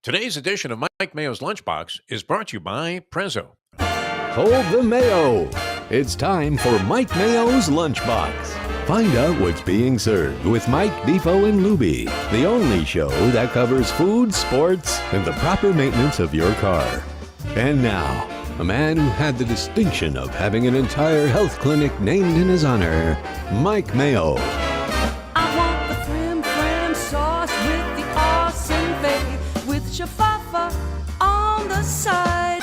Today's edition of Mike Mayo's Lunchbox is brought to you by Prezzo. Hold the Mayo. It's time for Mike Mayo's Lunchbox. Find out what's being served with Mike, Defo, and Luby, the only show that covers food, sports, and the proper maintenance of your car. And now, a man who had the distinction of having an entire health clinic named in his honor, Mike Mayo. I want the frim sauce with the awesome bay, with shafafa on the side.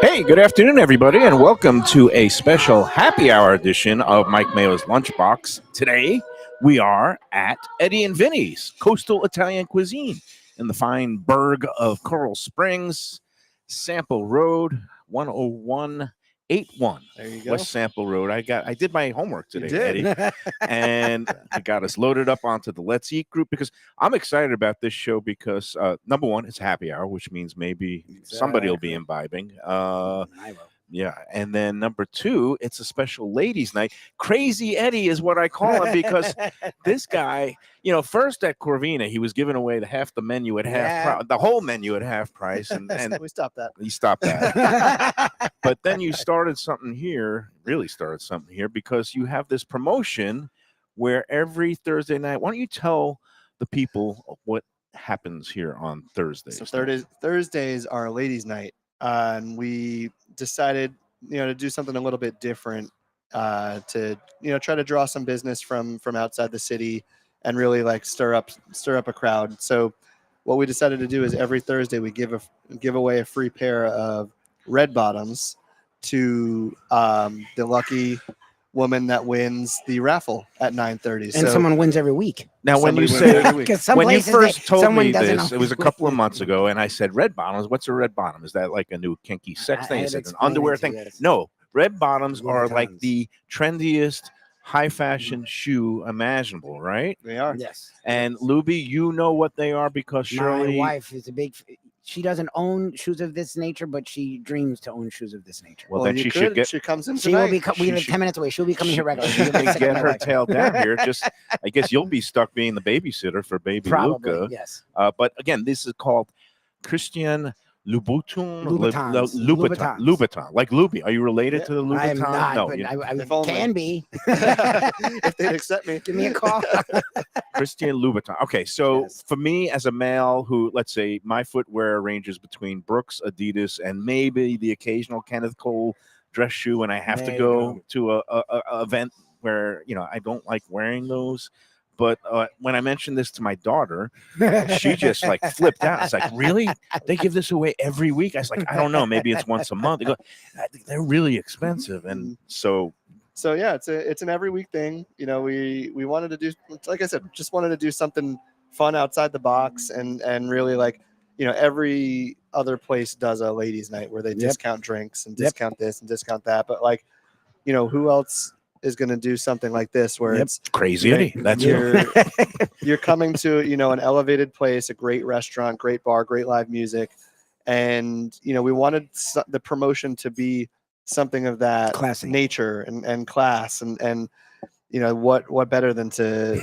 Hey, good afternoon, everybody, and welcome to a special happy hour edition of Mike Mayo's Lunchbox. Today, we are at Eddie and Vinny's Coastal Italian Cuisine in the fine burg of Coral Springs, Sample Road, 10181. There you go. West Sample Road. I did my homework today, You did. Eddie, and I got us loaded up onto the Let's Eat group because I'm excited about this show because, number one, it's happy hour, which means maybe somebody will be imbibing. Yeah, and then number two, it's a special ladies' night. Crazy Eddie is what I call him because this guy, first at Corvina, he was giving away half the menu at the whole menu at half price, and we stopped that. he stopped that. But then you started something here, because you have this promotion where every Thursday night. Why don't you tell the people what happens here on Thursdays? So Thursdays are ladies' night, and we decided, to do something a little bit different, to try to draw some business from outside the city and really stir up a crowd. So what we decided to do is every Thursday we give away a free pair of red bottoms to the lucky woman that wins the raffle at 9:30. And someone wins every week. Now, when you Somebody wins say, when you first told me doesn't this, know. it was a couple of months ago, and I said, red bottoms, what's a red bottom? Is that like a new kinky sex thing? Is it an underwear thing? Yes. No, red bottoms are like Louboutins. the trendiest high fashion shoe imaginable, right? They are. Yes. And Luby, you know what they are because Shirley. My wife is she doesn't own shoes of this nature, but she dreams to own shoes of this nature. Well, then you she should get. She comes in She will tonight. be. We live 10 minutes away. She'll be coming here regularly. She She'll be can sick of get my her wife. tail down here. I guess you'll be stuck being the babysitter for baby Probably, Luca. yes. But again, this is called Christian Louboutin. Louboutins. Louboutin. Like Luby. Are you related to the Louboutin? I am not, No, but I If only. can be. If they'd accept me. Give me a call. Christian Louboutin. Okay, so Yes. for me as a male who, let's say, my footwear ranges between Brooks, Adidas, and maybe the occasional Kenneth Cole dress shoe, and I have to There you go go. to a event where I don't like wearing those. But when I mentioned this to my daughter, she just flipped out. It's like, really? They give this away every week? I was like, I don't know. Maybe it's once a month. They go, they're really expensive, and so. So yeah, it's an every week thing. We wanted to do, like I said, just wanted to do something fun outside the box, and really every other place does a ladies' night where they discount drinks and discount this and discount that. But who else is going to do something like this where it's Crazy Eddie. That's it. you're coming to an elevated place, a great restaurant, great bar, great live music, and we wanted the promotion to be something of that Classy. nature and class, and what better than to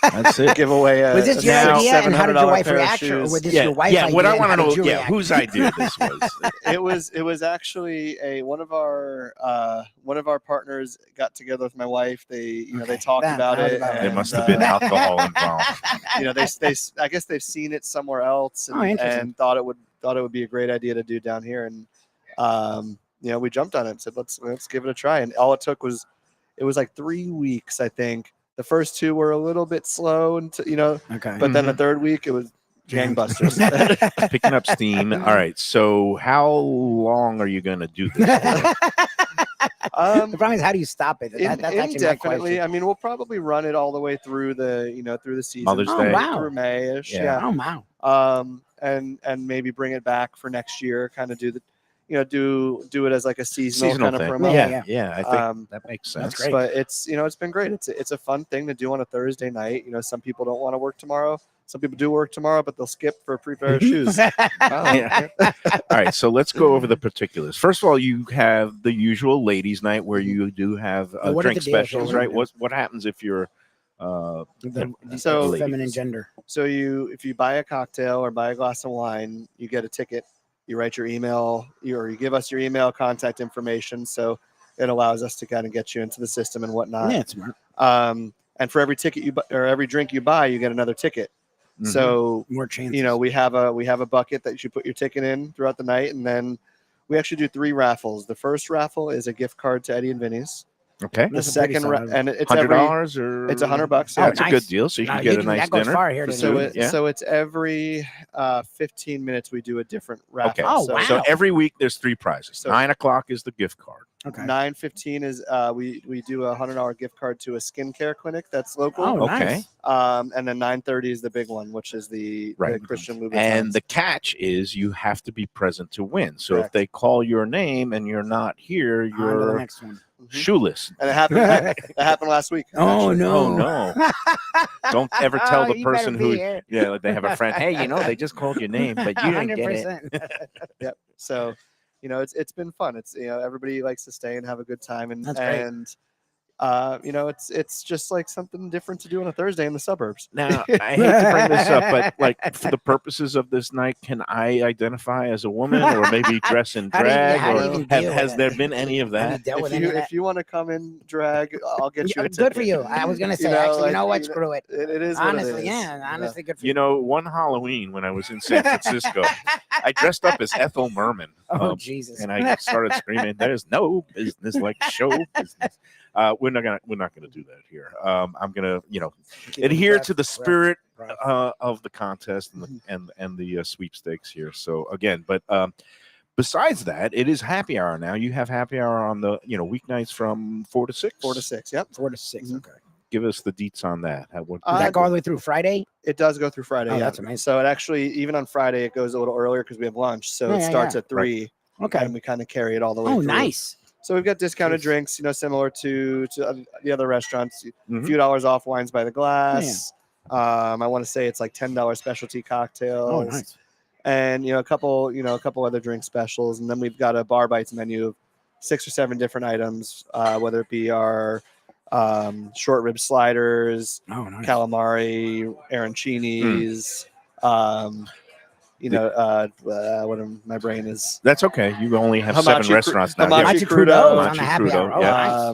That's it. give away a Was this your now idea, and how did your $700 wife pair of react, or shoes. was this your wife's idea? What I and want how to did know, you react? whose idea this was. It was actually one of our partners got together with my wife. They they talked That about was it. about There and, must have been alcohol involved. they I guess they've seen it somewhere else, Oh, interesting. and thought it would be a great idea to do down here, and we jumped on it and said let's give it a try, and all it took was 3 weeks, I think. The first 2 were a little bit slow, and Okay. but then the third week it was gangbusters. Picking up steam. All right. So how long are you going to do this for? The problem is, how do you stop it? That's actually my Indefinitely. question. I mean, we'll probably run it all the way through the season. Mother's Oh, Day. wow. Through May-ish. Yeah. Oh, wow. And maybe bring it back for next year. Kind of do the do it as like a seasonal kind of thing. promo. Yeah. I think that makes sense. That's great. But it's it's been great. It's a fun thing to do on a Thursday night. Some people don't want to work tomorrow. Some people do work tomorrow, but they'll skip for a free pair of shoes. Yeah. All right, so let's go over the particulars. First of all, you have the usual ladies' night where you do have What are drink the deals? specials, What are right? the What happens if you're The So- feminine gender. So if you buy a cocktail or buy a glass of wine, you get a ticket. You write your email, or you give us your email contact information. So it allows us to kind of get you into the system and whatnot. Yeah, it's smart. And for every ticket you buy, or every drink you buy, you get another ticket. Mhm. So More chances. you know, we have a bucket that you put your ticket in throughout the night, and then we actually do 3 raffles. The first raffle is a gift card to Eddie and Vinny's. Okay. The That's a pretty second, solid. and it's $100 or it's $100. Yeah, Oh, it's a nice. good deal. So you No, can get a can- nice that goes dinner. far here for to So do two. it. Yeah. so it's every 15 minutes we do a different raffle. Okay. Oh, so wow. So every week there's 3 prizes. So- 9 o'clock is the gift card. Okay. 9:15 is we do a $100 gift card to a skincare clinic that's local. Oh, Okay. nice. And then 9:30 is the big one, which is the Right. Christian Louboutin. And the catch is you have to be present to win. So Correct. if they call your name and you're not here, On to the you're next one. shoeless. And it happened. That happened last week. Oh, actually. no. Oh no! Don't ever tell Oh, the you better person be who. here. Yeah, like they have a friend. Hey, they just called your name, but you didn't get it. 100%. Yep. So, it's been fun. It's everybody likes to stay and have a good time, and That's great. it's just like something different to do on a Thursday in the suburbs. Now, I hate to bring this up, but like for the purposes of this night, can I identify as a woman or maybe dress in How do you- drag? how do you Or even deal with has it? there been any of Have you that? dealt with any of that? If you want to come in drag, I'll get you. A Good for ticket. you. I was gonna say, know, actually, like, you know what? you know, Screw it. It is what it Honestly, is, yeah. Honestly, good for You know, one Halloween when I was in San Francisco, I dressed up as Ethel Merman. Oh, Jesus. And I started screaming, "There's no business like show business." We're not gonna do that here. I'm gonna, adhere to the spirit of the contest and the sweepstakes here. So again, but besides that, it is happy hour now. You have happy hour on the weeknights from 4 to 6. 4 to 6. Yep. 4 to 6. Mhm. Okay. Give us the deets on that. What Does that go all the way through Friday? It does go through Friday. Oh, yeah. that's amazing. So it actually, even on Friday, it goes a little earlier because we have lunch. So Yeah, it yeah, starts yeah. at 3. Okay. And we kind of carry it all the way Oh, through. nice. So we've got discounted Jeez. drinks, similar to the other restaurants. A Mhm. few dollars off wines by the glass. I want to say it's like $10 specialty cocktails. Oh, nice. And a couple other drink specials, and then we've got a bar bites menu of 6 or 7 different items, whether it be our short rib sliders, Oh, nice. calamari, arancinis. My brain is That's okay. You only have 7 Hamachi restaurants now. Hamachi Yeah. Hamachi crudo. crudo on the Hamachi happy crudo, hour. Oh, yeah.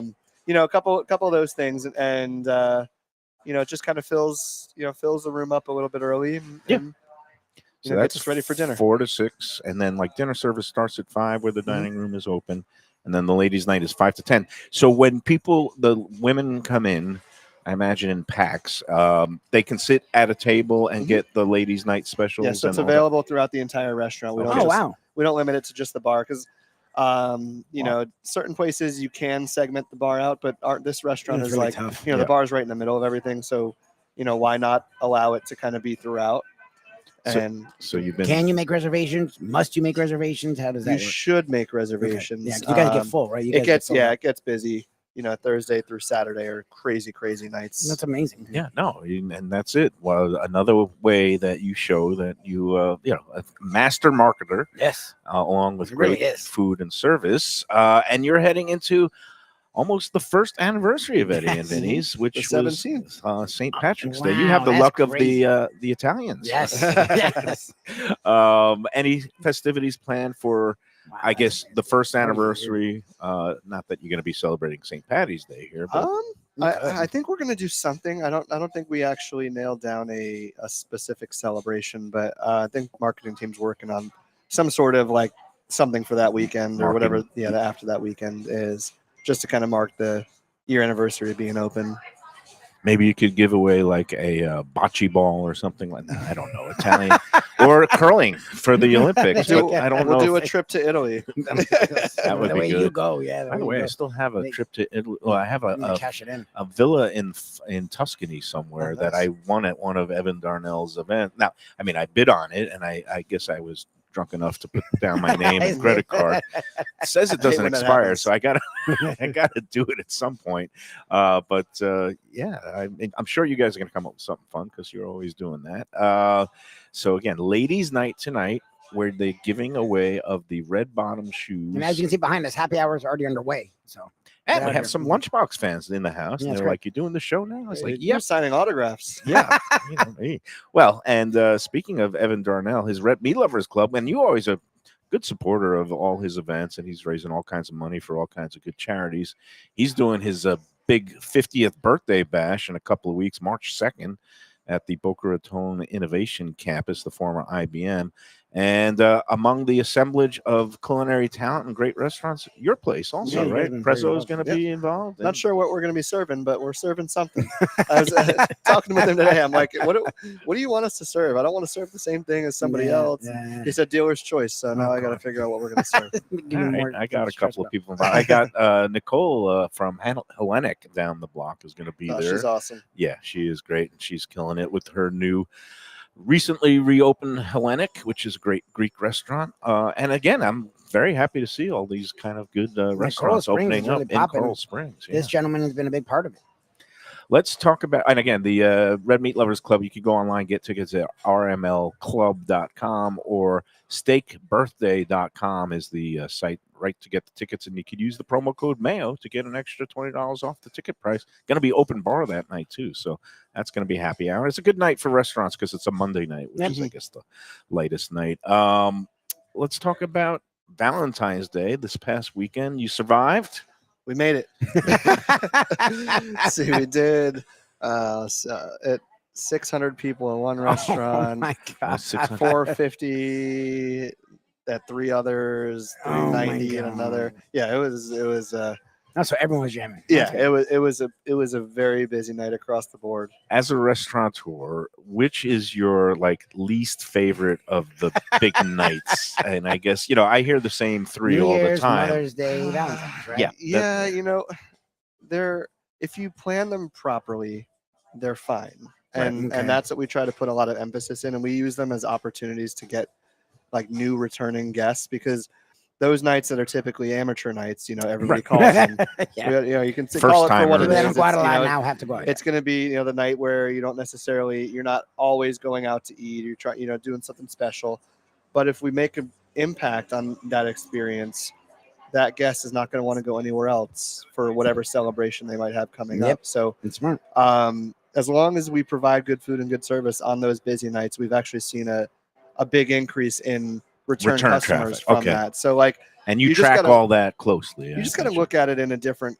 nice. a couple of those things, and it just kind of fills the room up a little bit early. Yeah. And, So gets us ready for dinner. 4 to 6, and then like dinner service starts at 5, where the dining room is open, and then the ladies' night is 5 to 10. So when the women come in, I imagine in packs, they can sit at a table and get the ladies' night specials. Yeah, so it's and all that. available throughout the entire restaurant. We don't Oh, wow. we don't limit it to just the bar because certain places you can segment the bar out, but this restaurant It's is really like tough. the bar's right in the middle of everything, so why not allow it to kind of be throughout? And So you've been. Can you make reservations? Must you make reservations? How does that you work? should make Okay. reservations. Yeah, 'cause you guys get full, right? You guys get sold out. It gets busy. Thursday through Saturday are crazy nights. That's amazing. Yeah, no, and that's it. Well, another way that you show that you, a master marketer, Yes. along with It really great is. food and service, and you're heading into almost the first anniversary of Eddie and Yes. Vinny's, which The was 17th. St. Patrick's Day. You have Wow, the that's luck of crazy. the Italians. Yes. Yes. Any festivities planned for? Wow, I that's guess amazing. the first What do you do? anniversary. Not that you're going to be celebrating St. Patty's Day here, but I think we're gonna do something. I don't think we actually nailed down a specific celebration, but I think marketing team's working on some sort of like something for that weekend or whatever. Marketing. Yeah, after that weekend is just to kind of mark the year anniversary of being open. maybe you could give away like a bocce ball or something like that. I don't know, Italian or curling for the Olympics. I don't We'll know. do a if- trip to Italy. That would the be way you good. go, yeah. By the way, I still have a They- trip to Italy. Well, I have I'm gonna a cash it in. villa in Tuscany somewhere Oh, that nice. I won at one of Evan Darnell's events. Now, I mean, I bid on it, and I guess I was drunk enough to put down my name and credit card. It says it I hate doesn't when that expire, happens. so I gotta do it at some point. Yeah, I'm sure you guys are gonna come up with something fun because you're always doing that. So again, ladies' night tonight, where they're giving away of the red bottom shoes. And as you can see behind us, happy hour is already underway. So And we Yeah. have some Lunchbox fans in the house. Yeah, And that's they're great. like, "You doing the show now?" I was like, You're "Yep." signing autographs. Yeah. You know me. Well, and speaking of Evan Darnell, his Red Meat Lovers Club, and you always a good supporter of all his events, and he's raising all kinds of money for all kinds of good charities. He's doing his big 50th birthday bash in a couple of weeks, March 2nd, at the Boca Raton Innovation Campus, the former IBM. And among the assemblage of culinary talent and great restaurants, your place also, Yeah, you guys right? have been very Prezzo is going to Yeah. be involved. Not and- sure what we're going to be serving, but we're serving something. I was talking with him today. I'm like, what do you want us to serve? I don't want to serve the same thing as somebody else. Yeah. He said dealer's choice. So now I got to figure out what we're going to serve. Give All me right, more I got a stress couple of about- people involved. I got Nicole from Hellenic down the block is going to be Oh, there. she's awesome. Yeah, she is great, and she's killing it with her new, recently reopened Hellenic, which is a great Greek restaurant. And again, I'm very happy to see all these kind of good restaurants Springs opening is really up in popping. Coral Springs. Yeah. This gentleman has been a big part of it. Let's talk about, and again, the Red Meat Lovers Club. You can go online, get tickets at rmlclub.com or steakbirthday.com is the site, right, to get the tickets. And you could use the promo code Mayo to get an extra $20 off the ticket price. Going to be open bar that night, too. So that's going to be happy hour. It's a good night for restaurants because it's a Monday night, which is, I guess, the latest night. Let's talk about Valentine's Day this past weekend. You survived? We made it. See, we did at 600 people in one Oh restaurant, my God. 450 at three others, Oh my 390 in another. God. Yeah, it was No, so everyone was jamming. yeah, That's good. it was a very busy night across the board. As a restaurateur, which is your least favorite of the big nights? And I guess I hear the same three New all Year's, the time. Mother's Day, Valentine's, right? Yeah. Yeah, they're if you plan them properly, they're fine. Right, And okay. that's what we try to put a lot of emphasis in, and we use them as opportunities to get new returning guests, because those nights that are typically amateur nights, everybody calls them. Yeah. You can First call it for what timers. it People that is. don't go out a It's, lot now have to go out. it's going to be the night where you don't necessarily, you're not always going out to eat, you're trying doing something special. But if we make an impact on that experience, that guest is not going to want to go anywhere else for whatever celebration they might have coming Yep. up. So It's smart. as long as we provide good food and good service on those busy nights, we've actually seen a big increase in return customers traffic. from Okay. that. So And you You just track gotta- all that closely. you just got to look at it in a different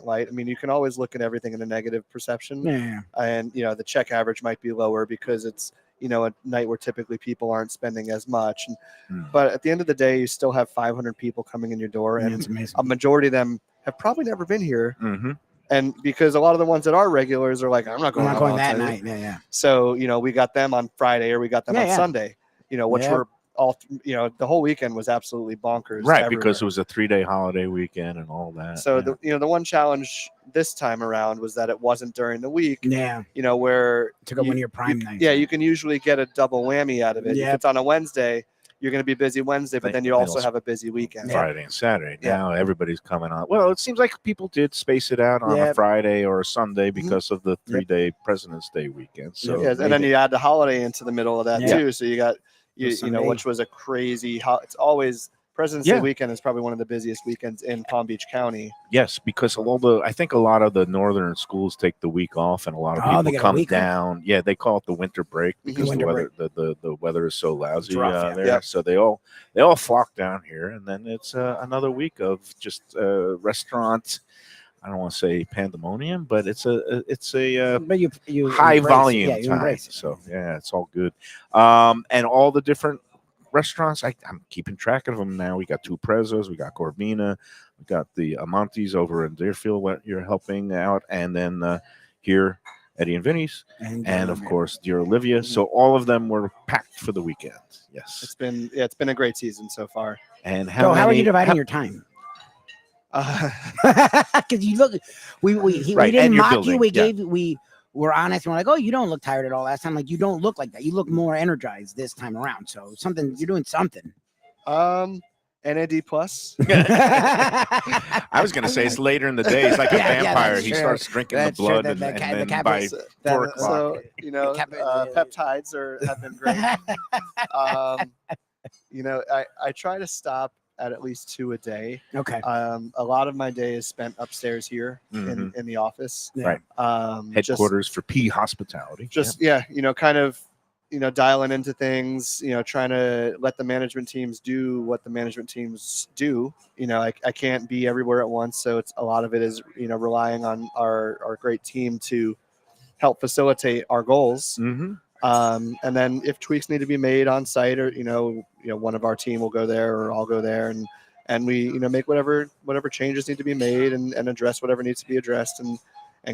light. I mean, you can always look at everything in a negative perception, Yeah. and the check average might be lower because it's a night where typically people aren't spending as much. But at the end of the day, you still have 500 people coming in your door, Yeah, and it's amazing. a majority of them have probably never been here. Mm-hmm. And because a lot of the ones that are regulars are like, I'm not I'm going, not on going that Valentine's Day." night. Yeah, yeah. So we got them on Friday, or we got them Yeah, on yeah. Sunday. Which Yeah. were all the whole weekend was absolutely bonkers. Right, because it everywhere. was a 3-day holiday weekend and all that. So yeah. the one challenge this time around was that it wasn't during the week. Yeah. Where To go you- one of your prime nights. yeah, you can usually get a double whammy out of it. If Yep. it's on a Wednesday, you're going to be busy Wednesday, but then you They also also- have a busy weekend. Friday and Saturday. Yeah. Now everybody's coming on. Well, it seems like people did space it out on a Yep. Friday or a Sunday Mm-hmm. because of the 3-day President's Day weekend. So Yeah, and then maybe- you add the holiday into the middle of that Yeah. too. So you got Sunday. which was a crazy. It's always President's Yeah. Day weekend is probably one of the busiest weekends in Palm Beach County. yes, because I think a lot of the northern schools take the week off, and a lot of Oh, they people get a come week off? down. Yeah, they call it the winter break because Winter the weather the weather is so lousy It's rough, yeah. there. Yep. So they all flock down here, and then it's another week of just restaurant. I don't want to say pandemonium, but it's a But you high embrace it. volume Yeah, you time. embrace it. So yeah, it's all good. And all the different restaurants, I'm keeping track of them now. We got two Prezzos, we got Corvina, we got the Amontes over in Deerfield what you're helping out, and then here Eddie and Vinny's, and of course dear Olivia. So all of them were packed for the weekend. Yes. It's been a great season so far. And So how are you dividing how- your time? Uh, Because you look, we Right, didn't and you're mock you. building, We yeah. gave we were honest. And we're like, oh, you don't look tired at all last time. Like you don't look like that. You look more energized this time around. So you're doing something. NAD plus. I was going to say it's later in the day. It's like a Yeah, yeah, vampire. that's he true. starts drinking That's the true. blood, The- and, the and ca- the then cap- by is- 4 o'clock. So peptides have been great. I try to stop at least 2 a day. Okay. A lot of my day is spent upstairs here in the office. Right. Headquarters for P Hospitality. Yeah, kind of, dialing into things, trying to let the management teams do what the management teams do. I can't be everywhere at once. So a lot of it is, relying on our great team to help facilitate our goals. Mm-hmm. And then if tweaks need to be made on site, or one of our team will go there, or I'll go there, and we make whatever changes need to be made, and address whatever needs to be addressed, and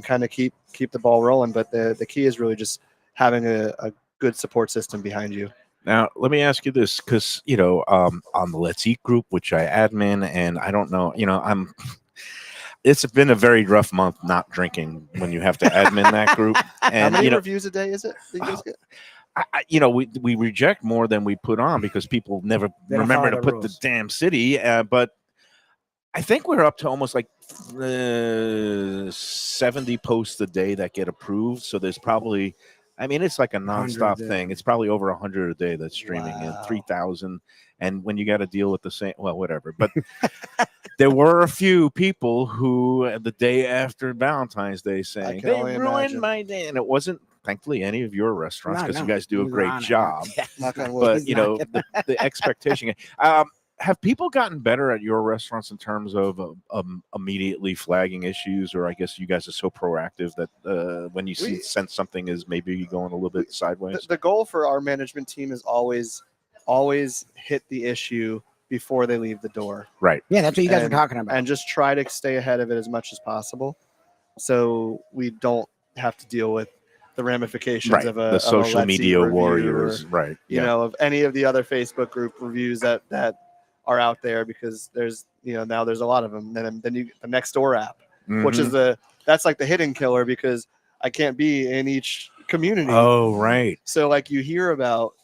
kind of keep the ball rolling. But the key is really just having a good support system behind you. Now, let me ask you this, because on the Let's Eat group, which I admin, and I don't know, it's been a very rough month not drinking when you have to admin that group. And how many reviews a day is it that you guys get? we reject more than we put on because people never remember to put the damn city. But I think we're up to almost like 70 posts a day that get approved. So there's probably, it's like a nonstop thing. It's probably over 100 a day that's streaming, and 3,000. And when you got to deal with the same, well, whatever. But there were a few people who, the day after Valentine's Day, saying they ruined my day, and it wasn't, thankfully, any of your restaurants, because you guys do a great job. But the expectation. Have people gotten better at your restaurants in terms of immediately flagging issues, or I guess you guys are so proactive that when you sense something is maybe going a little bit sideways? The goal for our management team is always hit the issue before they leave the door. Right. Yeah, that's what you guys are talking about. And just try to stay ahead of it as much as possible, so we don't have to deal with the ramifications of the social media warriors, or, of any of the other Facebook group reviews that are out there, because there's now there's a lot of them. Then you get the Next Door app, which is that's like the hidden killer, because I can't be in each community. Oh, right. So like you hear about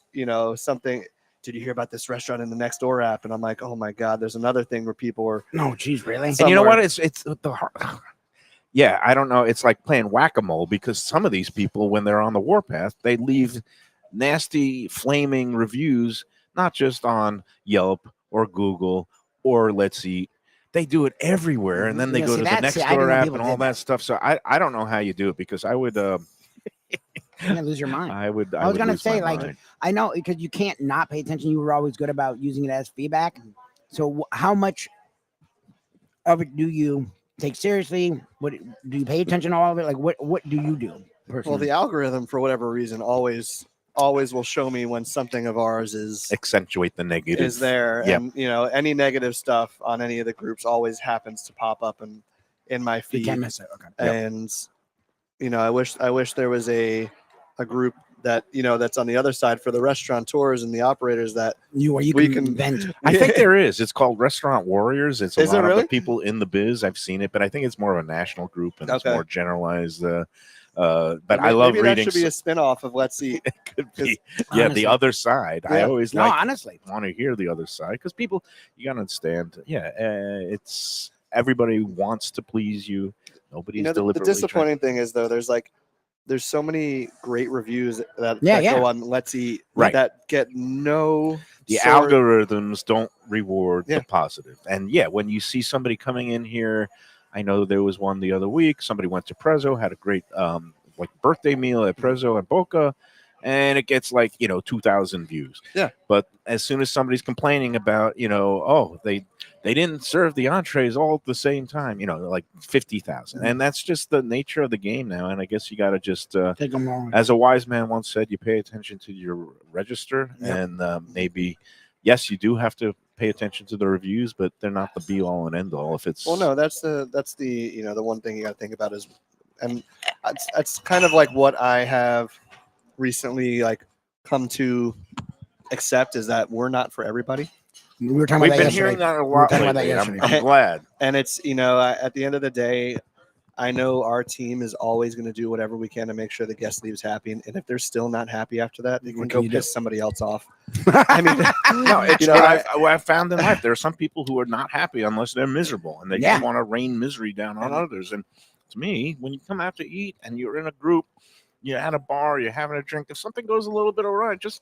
something. Did you hear about this restaurant in the Next Door app? And I'm like, oh my God, there's another thing where people are. No, geez, really? And you know what? It's the hard. Yeah, I don't know. It's like playing whack-a-mole, because some of these people, when they're on the warpath, they leave nasty, flaming reviews, not just on Yelp or Google or Let's Eat. They do it everywhere, and then they go to the Next Door app and all that stuff. So I don't know how you do it, because I would. You're gonna lose your mind. I was gonna say, like, I know, because you can't not pay attention. You were always good about using it as feedback. So how much of it do you take seriously? What do you pay attention to all of it? Like, what do you do personally? Well, the algorithm, for whatever reason, always will show me when something of ours is accentuate the negative is there. Yep. And any negative stuff on any of the groups always happens to pop up in my feed. You can't miss it. Okay. And I wish there was a group that that's on the other side for the restaurateurs and the operators that we can vent. I think there is. It's called Restaurant Warriors. It's a Is lot it really? of the people in the biz. I've seen it, but I think it's more of a national group, and it's more generalized. But I love maybe reading. That should be a spin-off of Let's Eat. It could be. Honestly. Yeah, the other side. Yeah. I always honestly want to hear the other side, because people, you gotta understand. Yeah, it's everybody wants to please you. Nobody's deliberately. The disappointing thing is, though, there's so many great reviews that go on Let's Eat that get no. The algorithms don't reward the positive. And when you see somebody coming in here, I know there was one the other week. Somebody went to Prezzo, had a great birthday meal at Prezzo and Boca, and it gets 2,000 views. Yeah. But as soon as somebody's complaining about, they didn't serve the entrees all at the same time, 50,000. And that's just the nature of the game now. And I guess you got to just, take them wrong. As a wise man once said, you pay attention to your register, and maybe, yes, you do have to pay attention to the reviews, but they're not the be all and end all. If it's that's the one thing you got to think about is, and that's kind of like what I have recently come to accept, is that we're not for everybody. We've been hearing that a lot lately. I'm glad. And it's at the end of the day, I know our team is always going to do whatever we can to make sure the guest leaves happy. And if they're still not happy after that, they can go piss somebody else off. I mean, no, it's what I've found in life. There are some people who are not happy unless they're miserable, and they just want to rain misery down on others. And to me, when you come out to eat and you're in a group, you're at a bar, you're having a drink, if something goes a little bit awry, just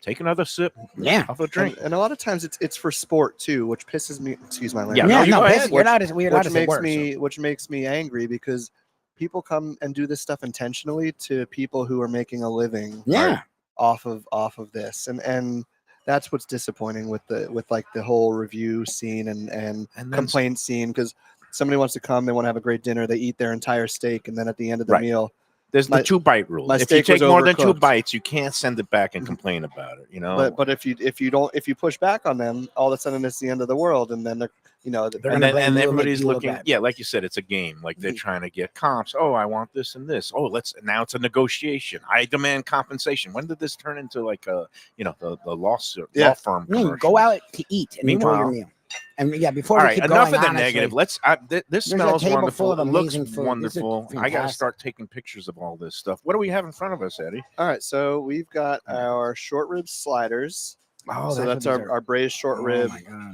take another sip Yeah. of a drink. And a lot of times it's for sport too, which pisses me. Excuse my language. Yeah, Yeah, you no, go ahead. we're not as we're not Which as makes worse, me which makes me angry because people come and do this stuff intentionally to people who are making a living Yeah. off of this, and that's what's disappointing with like the whole review scene and And then complaint scene, because somebody wants to come, they want to have a great dinner, they eat their entire steak, and then at the end of the Right. meal, there's the my- 2-bite rule. my If you steak was take more than 2 overcooked. bites, you can't send it back and Mhm. complain about it. You know. but if you push back on them, all of a sudden it's the end of the world, and then they're They're and gonna then blame and you and make everybody's you look looking. bad. Yeah, like you said, it's a game. Like they're trying to get comps. Oh, I want this and this. Oh, now it's a negotiation. I demand compensation. When did this turn into like a the lawsuit law firm? I mean, Commercial? go out to eat and enjoy your Meanwhile- meal. And yeah, before All we right, keep enough going, of the honestly, negative. Let's. This There's a smells table wonderful. full of It looks amazing food. This is wonderful. I got to fantastic. start taking pictures of all this stuff. What do we have in front of us, Eddie? all right. So we've got our short rib sliders. Oh, So that's what our braised short dessert. rib, Oh my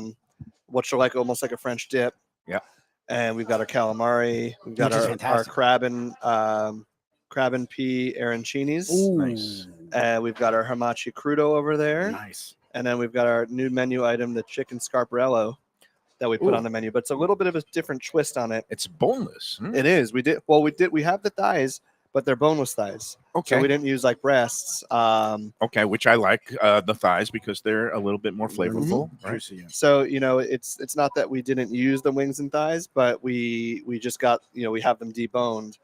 god. which are like almost like a French dip. Yeah. And we've got our calamari. We've got Which is our fantastic. crab and pea arancinis. Ooh, Nice. And we've got our hamachi crudo over there. nice. And then we've got our new menu item, the chicken scarparello, that we put Ooh. on the menu. But it's a little bit of a different twist on it. It's boneless. It is. We have the thighs, but they're boneless thighs. Okay. So we didn't use like breasts. Okay, which I like the thighs because they're a little bit more flavorful. Right? Juicy, yeah. So it's not that we didn't use the wings and thighs, but we just got we have them deboned,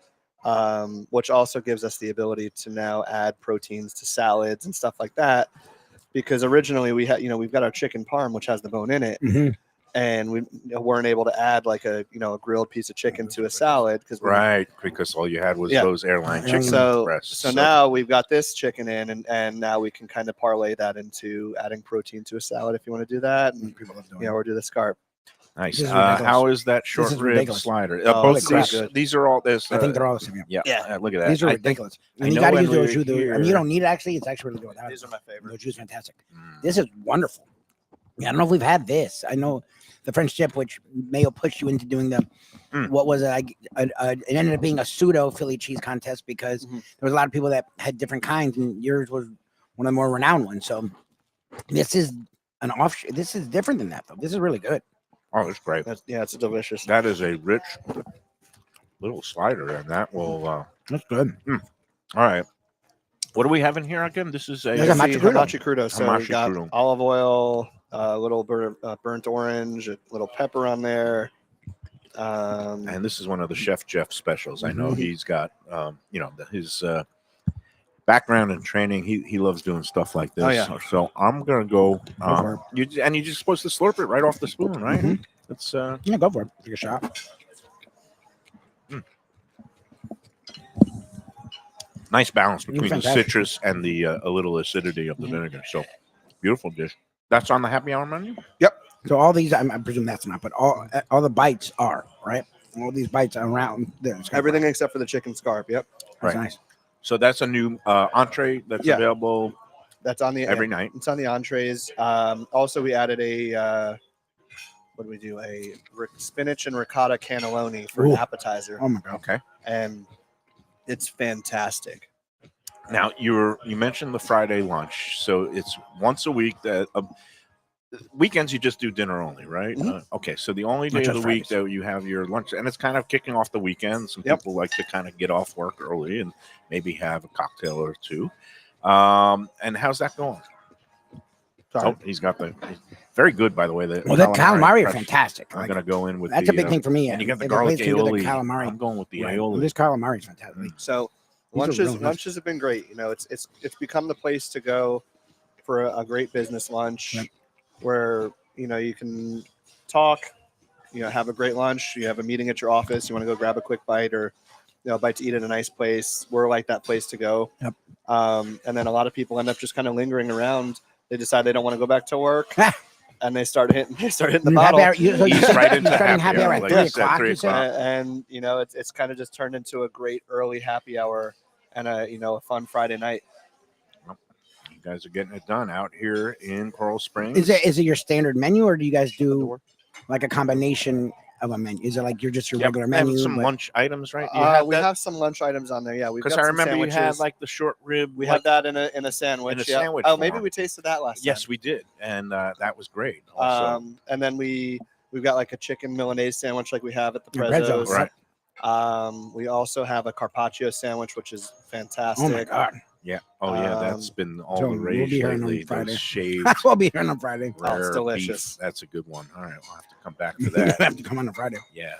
which also gives us the ability to now add proteins to salads and stuff like that. Because originally we had we've got our chicken parm, which has the bone in it, Mhm. and we weren't able to add like a a grilled piece of chicken to a salad because Right, because all you had was Yeah. those airline Yeah. chicken so breasts. so now we've got this chicken in, and now we can kind of parlay that into adding protein to a salad if you want to do that, and People love doing or do the scarp. nice. This is ridiculous. How is that short is rib ridiculous. slider? Oh, Both it's so these, good. these are all this. I think they're all the same. Yeah. Yeah. Look at that. These are I think- ridiculous. I And you know got to when use we those were juice. I mean, you here- don't need it actually. It's actually really good. These are my favorite. The juice, fantastic. Mm. This is wonderful. Yeah, I don't know if we've had this. I know the French dip, which Mayo pushed you into doing the what was it? It ended up being a pseudo Philly cheese contest because Mhm. there was a lot of people that had different kinds, and yours was one of the more renowned ones. So this is an offshoot. This is different than that, though. This is really good. Oh, it's great. It's delicious. That is a rich little slider, and that will. That's good. All right. What do we have in here again? This is a. There's a Hamachi hamachi crudo. So Hamachi we got crudo. olive oil, a little burnt orange, a little pepper on there. And this is one of the Chef Jeff specials. I know he's got, his background and training. He loves doing stuff like this. Oh, yeah. So I'm gonna go. for You're just supposed to slurp it right off the spoon, right? Mhm. It's Yeah, go for it. Take a shot. nice balance between the fantastic. citrus and the a little acidity of the vinegar. So beautiful dish. That's on the happy hour menu. So all these, I presume that's not, but all the bites are right. All these bites are around there. Everything except for the chicken scarp. Yep, That's Right. nice. So that's a new entree that's Yeah. available that's on the every night. It's on the entrees. Also, we added what do we do? Spinach and ricotta cannelloni for an Ooh. appetizer, Oh my god. Okay. and it's fantastic. Now you mentioned the Friday lunch, so it's once a week. That weekends you just do dinner only, right? Mhm. Okay, so the only Not day of just the week Fridays. that you have your lunch, and it's kind of kicking off the weekend. Some Yep. people like to kind of get off work early and maybe have a cocktail or two. And how's that going? Sorry. Oh, he's very good, by the way. Well, that calamari are fresh. fantastic. I'm Like, gonna go in with that's the, a big thing for me. and you got the If garlic place can do the aioli. calamari. I'm going with the Right. aioli. This calamari is fantastic. So These are lunches really nice. lunches have been great. It's become the place to go for a great business lunch, Yep. where you can talk, have a great lunch. You have a meeting at your office. You want to go grab a quick bite or a bite to eat at a nice place. We're like that place to go. Yep. And then a lot of people end up just kind of lingering around. They decide they don't want to go back to work, and they start hitting the Happy bottle. hour- so Ease you're right into starting happy hour, at like 3 you said, o'clock. 3 You said? o'clock. And it's kind of just turned into a great early happy hour and a fun Friday night. You guys are getting it done out here in Coral Springs. Is it your standard menu, or do you guys do like a combination of a menu? Is it like you're just your Yep, regular they have menu? some but- lunch items, right? We have some lunch items on there. Yeah, we've because got I some remember you had sandwiches. like the short rib. We like, have that in a sandwich. in a yeah. sandwich Oh, maybe form. we tasted that last Yes, time. we did, and that was great. Also, And then we've got like a chicken Milanese sandwich like we have at the Yeah, Prezzo's. right? We also have a carpaccio sandwich, which is fantastic. Oh my god! Yeah. Oh yeah, that's Um, been all so the we'll rage be hearing on lately. Friday. Those shaved we'll be here on Friday. Oh, it's rare delicious. beef. That's a good one. All right, we'll have to come back for You that. have to come on a Friday. Yeah.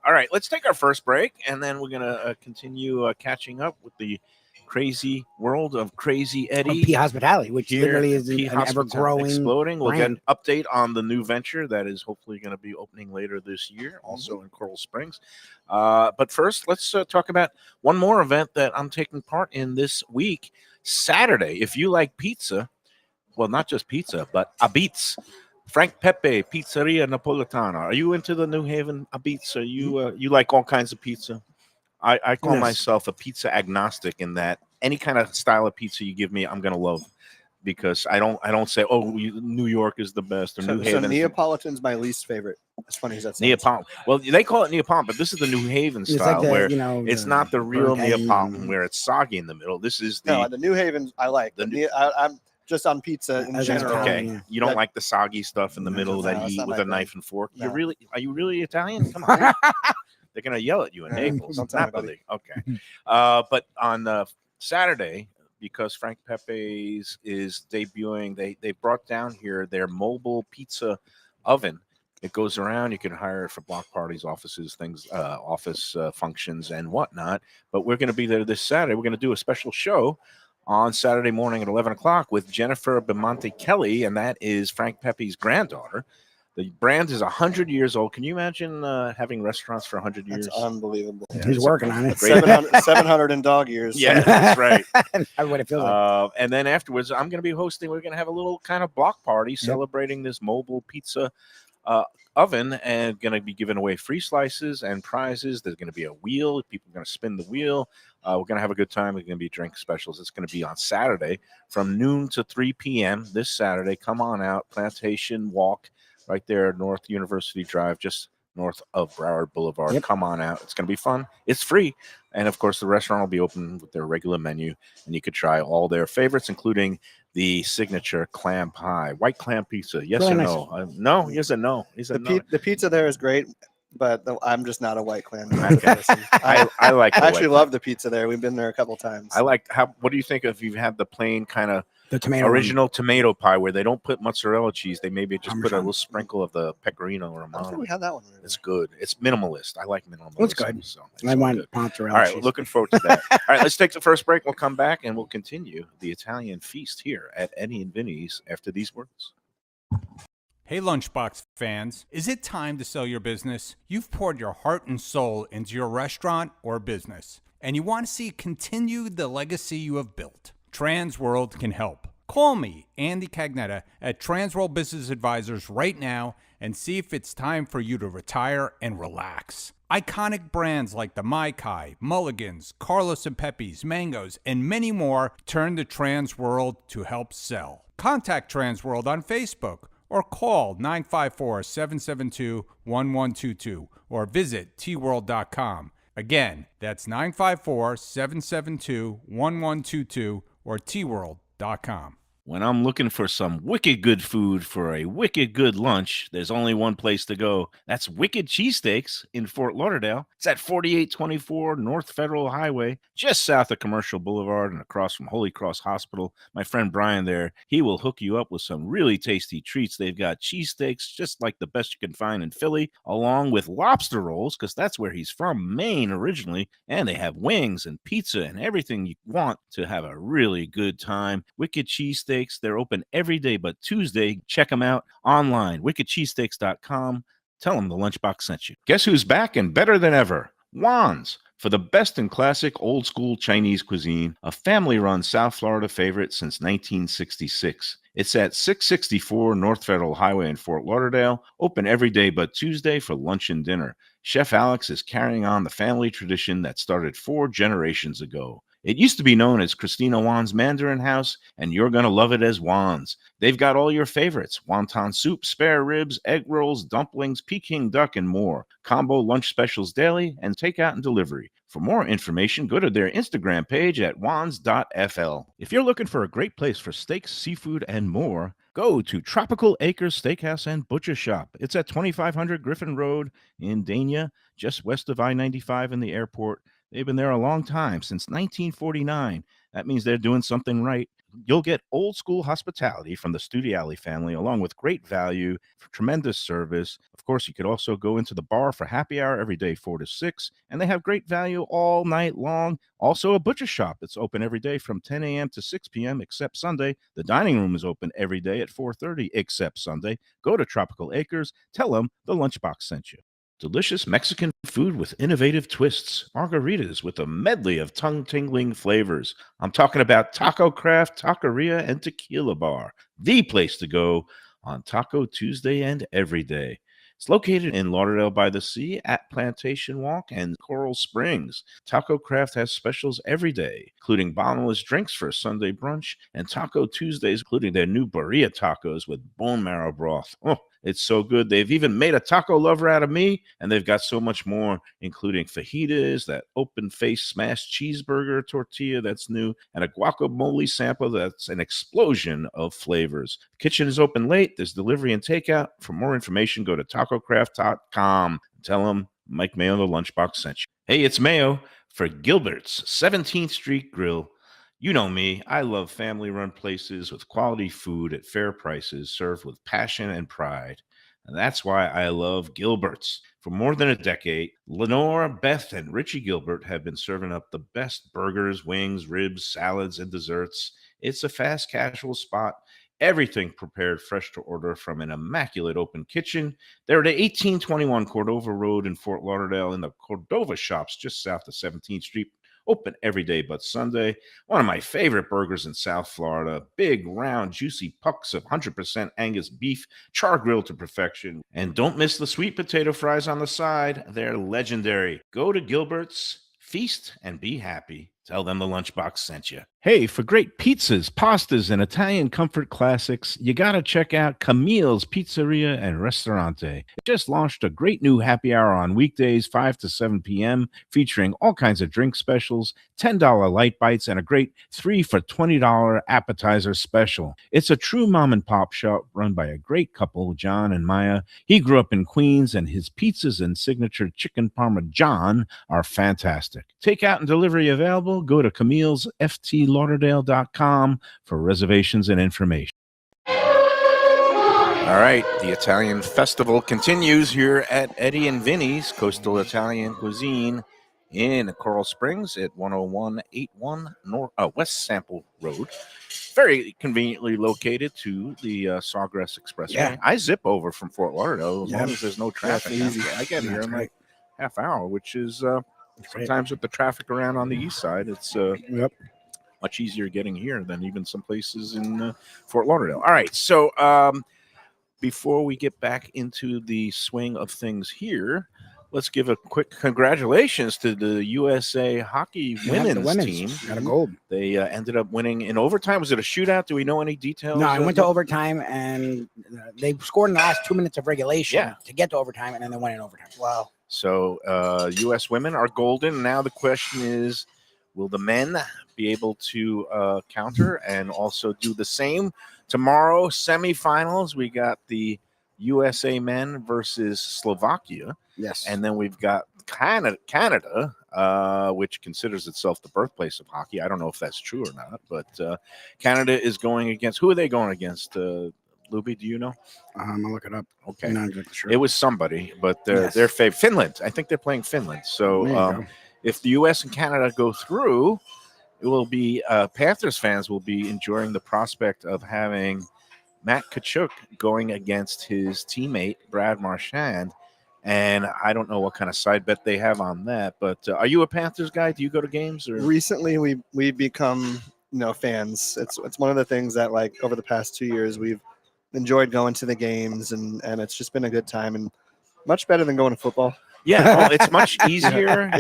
All right, let's take our first break, and then we're gonna continue catching up with the crazy world of Crazy Eddie. P Hospitality, which here literally at is P an Hospitality, ever-growing exploding. We'll brand. get an update on the new venture that is hopefully going to be opening later this year, also in Coral Springs. But first, let's talk about one more event that I'm taking part in this week, Saturday. If you like pizza, well, not just pizza, but Abitz. Frank Pepe Pizzeria Napolitana. Are you into the New Haven Abitz? Are you you like all kinds of pizza? I call Yes. myself a pizza agnostic in that any kind of style of pizza you give me, I'm gonna love, because I don't say, oh, New York is the best or So New Haven. Neapolitan's my least favorite. As funny as that sounds. Neapolitan. Well, they call it Neapolitan, but this is the New Haven It's style like the, where you know, it's the not the real burnt ends Neapolitan and- where it's soggy in the middle. This is the No, the New Haven I like. I'm just on pizza in As general. Italian, okay. yeah. You don't Like- like the soggy stuff in the No, middle no, that it's you eat not with my a thing. knife and fork. No. Are you really Italian? Come on. They're gonna yell at you in No, Naples. don't tell me, buddy. Napoli. Okay. But on Saturday, because Frank Pepe's is debuting, they brought down here their mobile pizza oven. It goes around. You can hire it for block parties, offices, things, office functions, and whatnot. But we're going to be there this Saturday. We're going to do a special show on Saturday morning at 11 o'clock with Jennifer Bemonte Kelly, and that is Frank Pepe's granddaughter. The brand is 100 years old. Can you imagine having restaurants for 100 years? That's unbelievable. Yeah, He's it's working on it. great. 700 in dog years. Yeah, that's right. That's what it feels like. And then afterwards, I'm going to be hosting. We're going to have a little kind of block party celebrating this mobile pizza oven, and going to be giving away free slices and prizes. There's going to be a wheel. People are going to spin the wheel. We're going to have a good time. There's going to be drink specials. It's going to be on Saturday from noon to 3 p.m. this Saturday. Come on out. Plantation Walk right there, North University Drive, just north of Broward Boulevard. Yep. Come on out. It's going to be fun. It's free. And, of course, the restaurant will be open with their regular menu, and you could try all their favorites, including the signature clam pie, white clam pizza. Yes Really or nice. no? No, yes or no? He said no. The pizza there is great, but I'm just not a white clam Okay. person. I like I the actually white love the pizza there. We've been there a couple times. I like how. What do you think if you've had the plain kind of The tomato original tomato pie where they don't put mozzarella cheese? They maybe just put a Parmesan. little sprinkle of the pecorino I don't think romano. we had that one. It's good. It's minimalist. I like minimalist. It's good. So it's I all want good. mozzarella All right, cheese. looking forward to that. All right, let's take the first break. We'll come back and we'll continue the Italian feast here at Eddie and Vinny's after these words. Hey Lunchbox fans, is it time to sell your business? You've poured your heart and soul into your restaurant or business, and you want to see continue the legacy you have built. Transworld can help. Call me, Andy Cagnetta, at Transworld Business Advisors right now and see if it's time for you to retire and relax. Iconic brands like the Mai Kai, Mulligan's, Carlos and Pepe's, Mangoes, and many more turn to Transworld to help sell. Contact Transworld on Facebook or call 954-772-1122 or visit tworld.com. Again, that's 954-772-1122 or tworld.com. When I'm looking for some wicked good food for a wicked good lunch, there's only one place to go. That's Wicked Cheesesteaks in Fort Lauderdale. It's at 4824 North Federal Highway, just south of Commercial Boulevard and across from Holy Cross Hospital. My friend Brian there, he will hook you up with some really tasty treats. They've got cheesesteaks, just like the best you can find in Philly, along with lobster rolls, because that's where he's from, Maine originally. And they have wings and pizza and everything you want to have a really good time. Wicked Cheesesteaks. They're open every day but Tuesday. Check them out online, wickedcheesesteaks.com. Tell them the Lunchbox sent you. Guess who's back and better than ever? Juan's. For the best in classic old school Chinese cuisine, a family run South Florida favorite since 1966. It's at 664 North Federal Highway in Fort Lauderdale, open every day but Tuesday for lunch and dinner. Chef Alex is carrying on the family tradition that started 4 generations ago. It used to be known as Christina Wan's Mandarin House, and you're going to love it as Wan's. They've got all your favorites: wonton soup, spare ribs, egg rolls, dumplings, Peking duck, and more. Combo lunch specials daily and takeout and delivery. For more information, go to their Instagram page at wans.fl. If you're looking for a great place for steaks, seafood, and more, go to Tropical Acres Steakhouse and Butcher Shop. It's at 2500 Griffin Road in Dania, just west of I-95 and the airport. They've been there a long time, since 1949. That means they're doing something right. You'll get old school hospitality from the Studiali family, along with great value, tremendous service. Of course, you could also go into the bar for happy hour every day, 4 to 6, and they have great value all night long. Also, a butcher shop that's open every day from 10 a.m. to 6 p.m. except Sunday. The dining room is open every day at 4:30 except Sunday. Go to Tropical Acres. Tell them the Lunchbox sent you. Delicious Mexican food with innovative twists. Margaritas with a medley of tongue-tingling flavors. I'm talking about Taco Craft, Taqueria, and Tequila Bar. The place to go on Taco Tuesday and every day. It's located in Lauderdale by the Sea at Plantation Walk and Coral Springs. Taco Craft has specials every day, including bottomless drinks for a Sunday brunch, and Taco Tuesdays, including their new birria tacos with bone marrow broth. Oh, it's so good. They've even made a taco lover out of me, and they've got so much more, including fajitas, that open-faced smashed cheeseburger tortilla that's new, and a guacamole sample that's an explosion of flavors. The kitchen is open late. There's delivery and takeout. For more information, go to tacocraft.com. Tell them Mike Mayo, the Lunchbox, sent you. Hey, it's Mayo for Gilbert's 17th Street Grill. You know me, I love family-run places with quality food at fair prices, served with passion and pride. And that's why I love Gilbert's. For more than a decade, Lenore, Beth, and Richie Gilbert have been serving up the best burgers, wings, ribs, salads, and desserts. It's a fast casual spot. Everything prepared fresh to order from an immaculate open kitchen. They're at 1821 Cordova Road in Fort Lauderdale in the Cordova Shops just south of 17th Street. Open every day but Sunday. One of my favorite burgers in South Florida. Big, round, juicy pucks of 100% Angus beef, char grilled to perfection. And don't miss the sweet potato fries on the side. They're legendary. Go to Gilbert's, feast, and be happy. Tell them the Lunchbox sent you. Hey, for great pizzas, pastas, and Italian comfort classics, you got to check out Camille's Pizzeria and Restaurante. It just launched a great new happy hour on weekdays, 5 to 7 p.m., featuring all kinds of drink specials, $10 light bites, and a great 3 for $20 appetizer special. It's a true mom-and-pop shop run by a great couple, John and Maya. He grew up in Queens, and his pizzas and signature chicken parmesan are fantastic. Takeout and delivery available. Go to Camille's ftlauderdale.com for reservations and information. All right, the Italian festival continues here at Eddie and Vinny's Coastal Italian Cuisine in Coral Springs at 10181 West Sample Road. Very conveniently located to the Sawgrass Expressway. Yeah. I zip over from Fort Lauderdale as long as there's no traffic. Easy. I get here in like half hour, which is sometimes with the traffic around on the east side, it's much easier getting here than even some places in Fort Lauderdale. All right, so before we get back into the swing of things here, let's give a quick congratulations to the USA Hockey women's team. Got a gold. They ended up winning in overtime. Was it a shootout? Do we know any details? No, I went to overtime, and they scored in the last 2 minutes of regulation to get to overtime, and then they went in overtime. Wow. So U.S. women are golden. Now the question is, will the men be able to counter and also do the same? Tomorrow, semifinals, we got the USA men versus Slovakia. Yes. And then we've got Canada, which considers itself the birthplace of hockey. I don't know if that's true or not, but Canada is going against – who are they going against, Luby, do you know? I'm going to look it up. Okay. I'm not exactly sure. It was somebody, but they're Finland. I think they're playing Finland. So if the U.S. and Canada go through, it will be Panthers fans will be enjoying the prospect of having Matt Tkachuk going against his teammate, Brad Marchand. And I don't know what kind of side bet they have on that. But are you a Panthers guy? Do you go to games? Or? Recently, we've become fans. It's one of the things that, like, over the past 2 years, we've enjoyed going to the games, and it's just been a good time and much better than going to football. Yeah, well, it's much easier.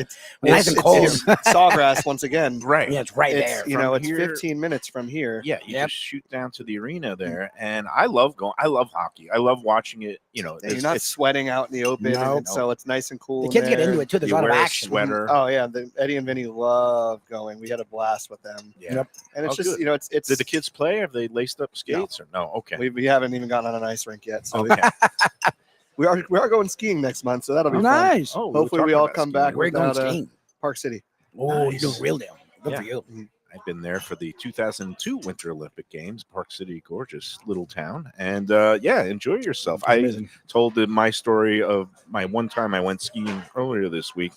Nice and cold. It's Sawgrass once again. Right. Yeah, it's right It's, there. you know, From it's here- 15 minutes from here. Yeah, you Yep. just shoot down to the arena there, and I love hockey. I love watching it. You know, And you're not it's sweating out in the open, No. and so it's nice and cool. The in kids get there. into it too. There's you a lot of wear a action. sweater. Oh yeah, Eddie and Vinny love going. We had a blast with them, Yeah. Yep. and it's Oh, just good. you know it's Did the kids play? Have they laced up skates or no? Okay. we haven't even gotten on an ice rink yet, so Okay. we are going skiing next month, so that'll be Oh, fun. nice. Oh, Hopefully we were all talking come about back skiing. We're going without, skiing. Park City. Oh, Nice. you're doing real deal. Good Yeah. for you. I've been there for the 2002 Winter Olympic Games. Park City, gorgeous little town, and yeah, enjoy yourself. I Amazing. told my story of my one time I went skiing earlier this week.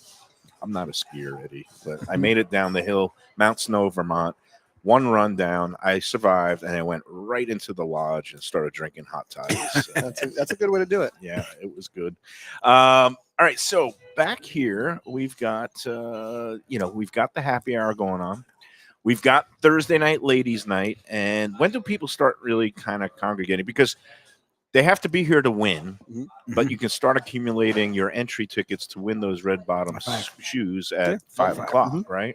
I'm not a skier, Eddie, but I made it down the hill, Mount Snow, Vermont. One run down, I survived, and I went right into the lodge and started drinking hot toddies. So, That's a good way to do it. yeah, it was good. All right, so back here we've got we've got the happy hour going on. We've got Thursday night ladies' night, and when do people start really kind of congregating? Because they have to be here to win, but you can start accumulating your entry tickets to win those red bottom shoes at 5 o'clock, right?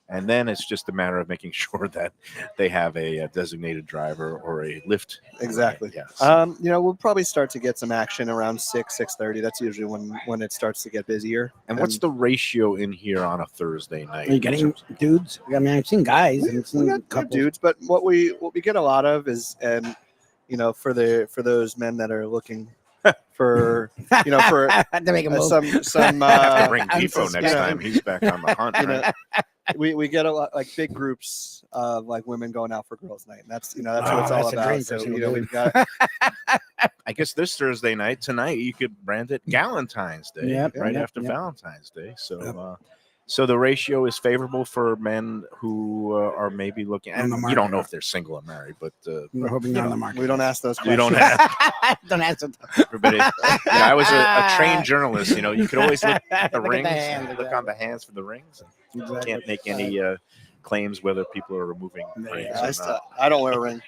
And then it's just a matter of making sure that they have a designated driver or a lift. Exactly. Yes. You know, we'll probably start to get some action around 6:30. That's usually when it starts to get busier. And what's the ratio in here on a Thursday night? Are you getting dudes? I mean, I've seen guys. I've we seen got couples. dudes, but what we get a lot of is, and you know, for those men that are looking for, you know, for to make a move. some Bring Defoe next yeah. time. He's back on the hunt. you know, Right? we get a lot like big groups of like women going out for girls' night. And that's what Oh, it's all that's a dream about. for So single you know, dude. we've got I guess this Thursday night, tonight, you could brand it Galentine's Day, Yep, right yep, after yep. Valentine's Day. So, Yep. so the ratio is favorable for men who are maybe looking. On And the you market. don't know if they're single or married, but We're hoping you're on the market. we don't ask those we questions. don't have Don't ask them. everybody. I was a trained journalist. You know, you could always look at the Look at the rings, hands, and look on the hands for the rings. And Exactly. can't make any claims whether people are removing There you rings. go. or not. I don't wear a ring.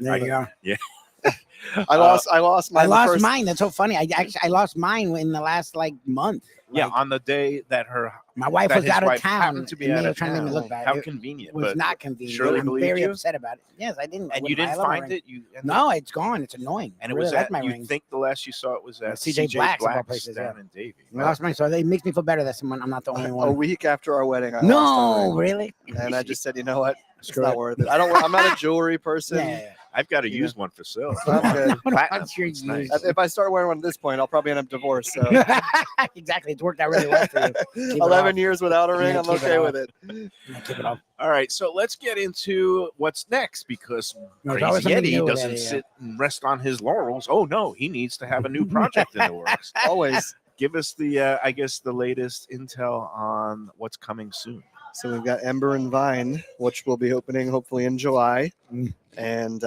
There you go. I lost mine. I the lost first- mine. That's so funny. I lost mine in the last month. Yeah, Like, on the day that my wife that was his out of wife town. happened to be and out they were of trying to make me town. look bad. How It convenient. was But not convenient. Shirley I'm believed very you? upset about it. Yes, I didn't. and you didn't find it. You ended No, it's gone. It's annoying. And I it was really like at, my you ring. think the last you saw it was at CJ Black's of all places, down yeah. in Davie. I lost mine, so it makes me feel better that I'm not the only A one. week after our wedding, I lost No, a ring. really? And I just said, you know what? It's Screw not it. worth it. I'm not a jewelry person. Yeah. I've got a You used one for sale. I'm good. Platinum. I'm sure It's you nice. use- If I start wearing one at this point, I'll probably end up divorced. So Exactly. It's worked out really well for you. Keep it 11 off. years without a ring, Yeah, I'm keep it okay off. with it. Yeah, keep it off. All right, so let's get into what's next because There's always Crazy something Eddie new with doesn't Eddie, yeah. sit and rest on his laurels. Oh no, he needs to have a new project in the works. Always. Give us the, I guess, the latest intel on what's coming soon. So we've got Ember and Vine, which will be opening hopefully in July, and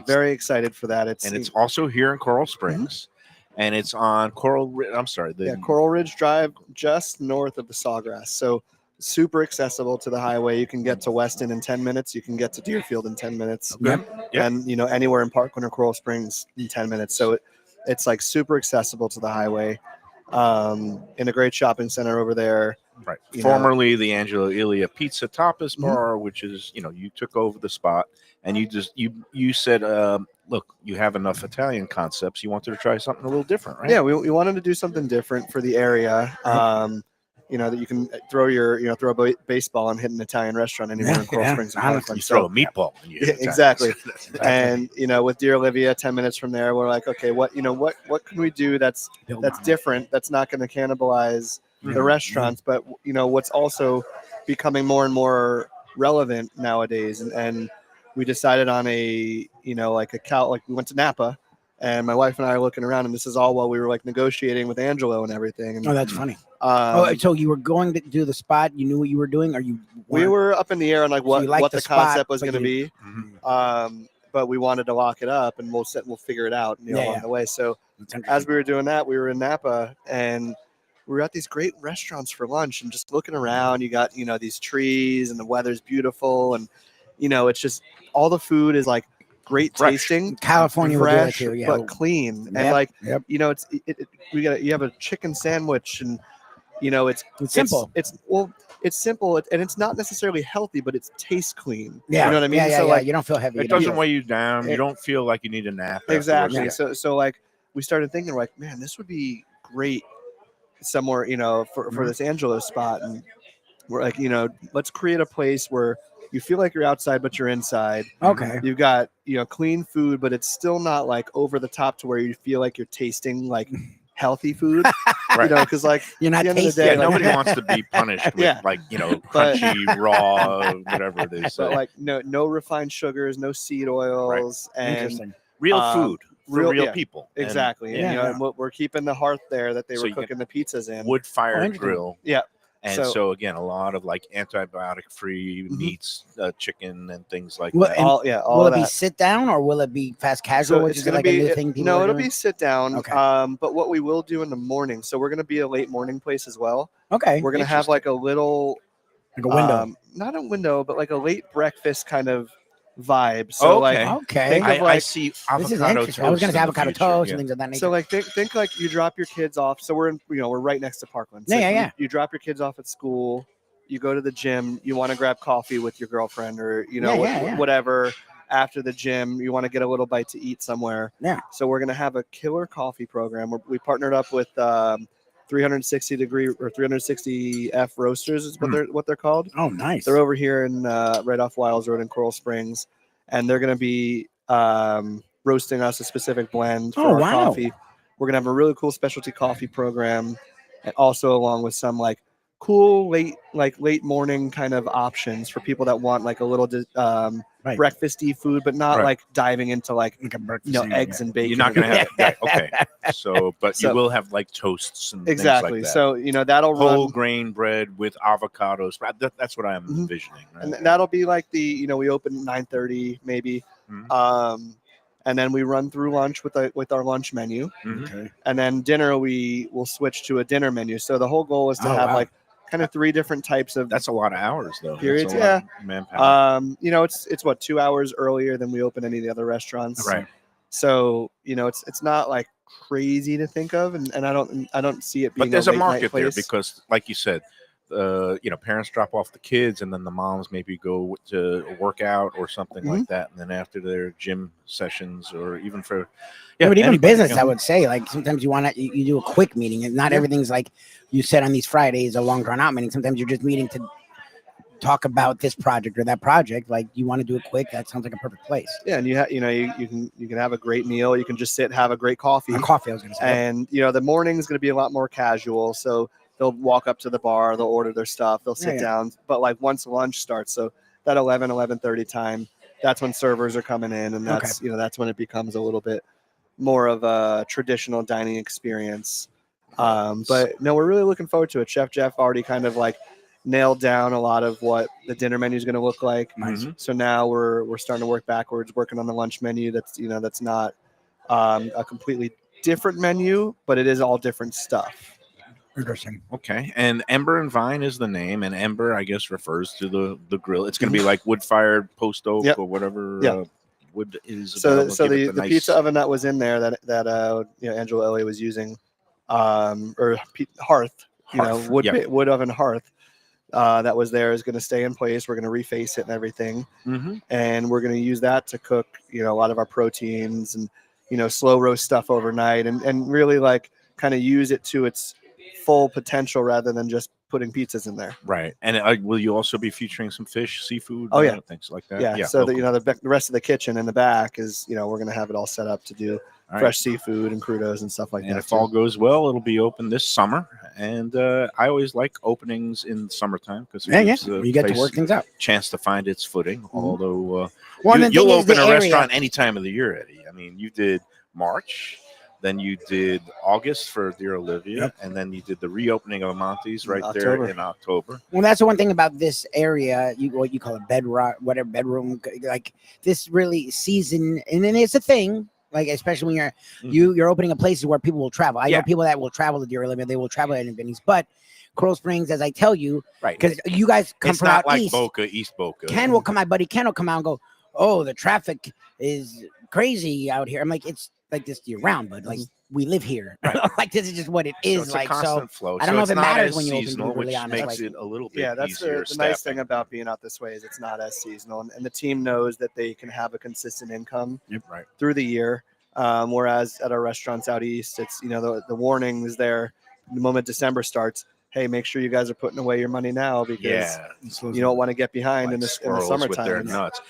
very excited for that. And it's also here in Coral Springs, and it's on Coral. I'm sorry, the Coral Ridge Drive, just north of the Sawgrass. So super accessible to the highway. You can get to Weston in 10 minutes. You can get to Deerfield in 10 minutes. Yep. And you know, anywhere in Parkland or Coral Springs in 10 minutes. So it's like super accessible to the highway. In a great shopping center over there. right. You know. Formerly the Angelo Ilia Pizza Tapas Bar, which is you took over the spot, and you said, look, you have enough Italian concepts. You wanted to try something a little different, right? Yeah, we wanted to do something different for the area. That you can throw a baseball and hit an Italian restaurant anywhere in Coral Springs and honestly. Parkland. You throw a meatball. And you hit Yeah, Italian. exactly. That's And with Dear Olivia, 10 minutes from there, we're like, okay, what can we do that's different, that's not going to cannibalize the restaurants, but what's also becoming more and more relevant nowadays. And we decided on we went to Napa, and my wife and I are looking around, and this is all while we were negotiating with Angelo and everything. And, Oh, that's funny. um, So you were going to do the spot. You knew what you were doing, or you? we weren't? were up in the air on you what liked the the spot, concept was but going to you- be. But we wanted to lock it up, and we'll figure it out along the way. So It's interesting. as we were doing that, we were in Napa, and we were at these great restaurants for lunch, and just looking around. You got these trees, and the weather's beautiful, and it's just all the food is great Fresh. tasting, California will do that fresh, too. Yeah. but clean. And Yep, like, yep. you know, you have a chicken sandwich, and you know, It's simple. It's simple, and it's not necessarily healthy, but it tastes clean. Yeah. You know what I mean? Yeah, So yeah. like, You don't feel heavy. It You don't doesn't feel- weigh you down. You It- don't feel like you need a nap. exactly. afterwards. So like, we started thinking, like, man, this would be great somewhere, you know, for this Angelo spot. And we're like, you know, let's create a place where you feel like you're outside, but you're inside. Okay. You've got, you know, clean food, but it's still not like over the top to where you feel like you're tasting like healthy food. Right. You know, because like You're not at the end of the tasting. day, Yeah, like, nobody wants to be punished with Yeah. like, you know, But- crunchy, raw, whatever it is. but like no refined sugars, no seed oils, and Interesting. real um, food for real yeah, people. And, exactly. And, Yeah, you know, yeah. and we're keeping the hearth there that they So were you get cooking the pizzas in. wood Oh, fired interesting. grill. Yeah. And So- so again, a lot of like antibiotic free Mhm. meats, chicken and things like Well, that. and all will of it be that. sit down or will it be fast casual, which is gonna like a new thing people no, are it'll doing? be sit down. Okay. But what we will do in the morning, so we're gonna be a late morning place as well. Okay. We're gonna have like a little Like a window. not a window, but like a late breakfast kind of vibe. So Okay. like Okay. think of I like- see This is avocado interesting. I was going toast to say in the avocado future, toast yeah. and things of that nature. so like think like you drop your kids off. So we're in, you know, we're right next to Parkland. So Yeah, yeah. You drop your kids off at school. You go to the gym. You want to grab coffee with your girlfriend, or you know Yeah. whatever. After the gym, you want to get a little bite to eat somewhere. Yeah. So we're gonna have a killer coffee program. We partnered up with 360 or 360 F Roasters is what they're called. Oh, nice. They're over here in right off Wiles Road in Coral Springs, and they're going to be roasting us a specific blend for Oh, our wow. coffee. We're going to have a really cool specialty coffee program, and also along with some like cool late morning kind of options for people that want like a little Right. breakfasty food, but not Right. like diving into like Like a breakfast you know thing, eggs yeah. and bacon. You're not going to and- have okay. So, but So- you will have like toasts and exactly. things like that. So you know that'll whole run. grain bread with avocados. That's what I'm Mhm. envisioning. Right? And that'll be like the, you know, we open at 9:30 maybe, Mhm. and then we run through lunch with our lunch menu, Mhm. Okay. and then dinner we will switch to a dinner menu. So the whole goal is to Oh, have wow. like kind of 3 different types of That's a lot of hours, though. That's Periods, a lot of manpower. you know, it's what 2 hours earlier than we open any of the other restaurants. Right. So you know it's not like crazy to think of, and I don't see it being. But there's a late night market there place. because, like you said, you know, parents drop off the kids, and then the moms maybe go to work out or something Mm-hmm. like that, and then after their gym sessions, or even for Yeah, but even anybody, business, you know. I would say, like sometimes you want to, you do a quick meeting, and not Yeah. everything's like you said on these Fridays, a long drawn out meeting. Sometimes you're just meeting to talk about this project or that project. Like you want to do it quick. That sounds like a perfect place. Yeah, and you know you can have a great meal. You can just sit, have a great coffee. Or coffee, I was going to say. And you know the morning is going to be a lot more casual, so they'll walk up to the bar, they'll order their stuff, they'll sit Yeah. down. But like once lunch starts, so that 11:30 time, that's when servers are coming in, and that's you know that's when it becomes a little bit more of a traditional dining experience. But no, we're really looking forward to it. Chef Jeff already kind of like nailed down a lot of what the dinner menu is going to look like. Mhm. So now we're starting to work backwards, working on the lunch menu. That's not a completely different menu, but it is all different stuff. Interesting. Okay, and Ember and Vine is the name, and Ember, I guess, refers to the grill. It's going to be like wood fired post oak Yep. or whatever Yeah. wood is. So available. so Give the it nice- pizza oven that was in there that you know Angelo Elliott was using, hearth, you know, Hearth, wood yeah. wood oven hearth. That was there is going to stay in place. We're going to reface it and everything, Mhm. and we're going to use that to cook, you know, a lot of our proteins and, you know, slow roast stuff overnight, and really like kind of use it to its full potential rather than just putting pizzas in there. Right, and will you also be featuring some fish, seafood? Oh, yeah. Things like that. Yeah. So oh, that you cool. know the rest of the kitchen in the back is, you know, we're going to have it all set up to do All right. fresh seafood and crudos and stuff like And that. if all goes well, it'll be open this summer. And I always like openings in the summertime because Yeah, yeah. You get to work things out. chance to find its footing. Although Well, and the you'll thing is, open the a area- restaurant any time of the year, Eddie. I mean, you did March, then you did August for Dear Olivia, Yep. and then you did the reopening of Monty's right October. there in October. Well, that's the one thing about this area. What you call a bedroom, like this really season, and then it's a thing. Like especially when you're opening a places where people will travel. I Yeah. know people that will travel to Deer Olivia. They will travel to Vinny's, but Coral Springs, as I tell you, Right. because you guys come It's from not out like east. Boca, East Boca. My buddy Ken will come out and go, oh, the traffic is crazy out here. I'm like, it's like this year round, but like we live here. Like this is just what it is. So it's like a constant flow. I don't know if it's it not matters as when you open, to be seasonal, really which honest. makes Like, it a little bit Yeah, that's easier. the nice thing staffing. about being out this way is it's not as seasonal, and the team knows that they can have a consistent income Right. through the year. Whereas at our restaurants out east, it's the warning is there the moment December starts. Hey, make sure you guys are putting away your money now because Yeah, you don't want to get behind like in the squirrels summertime. with their nuts.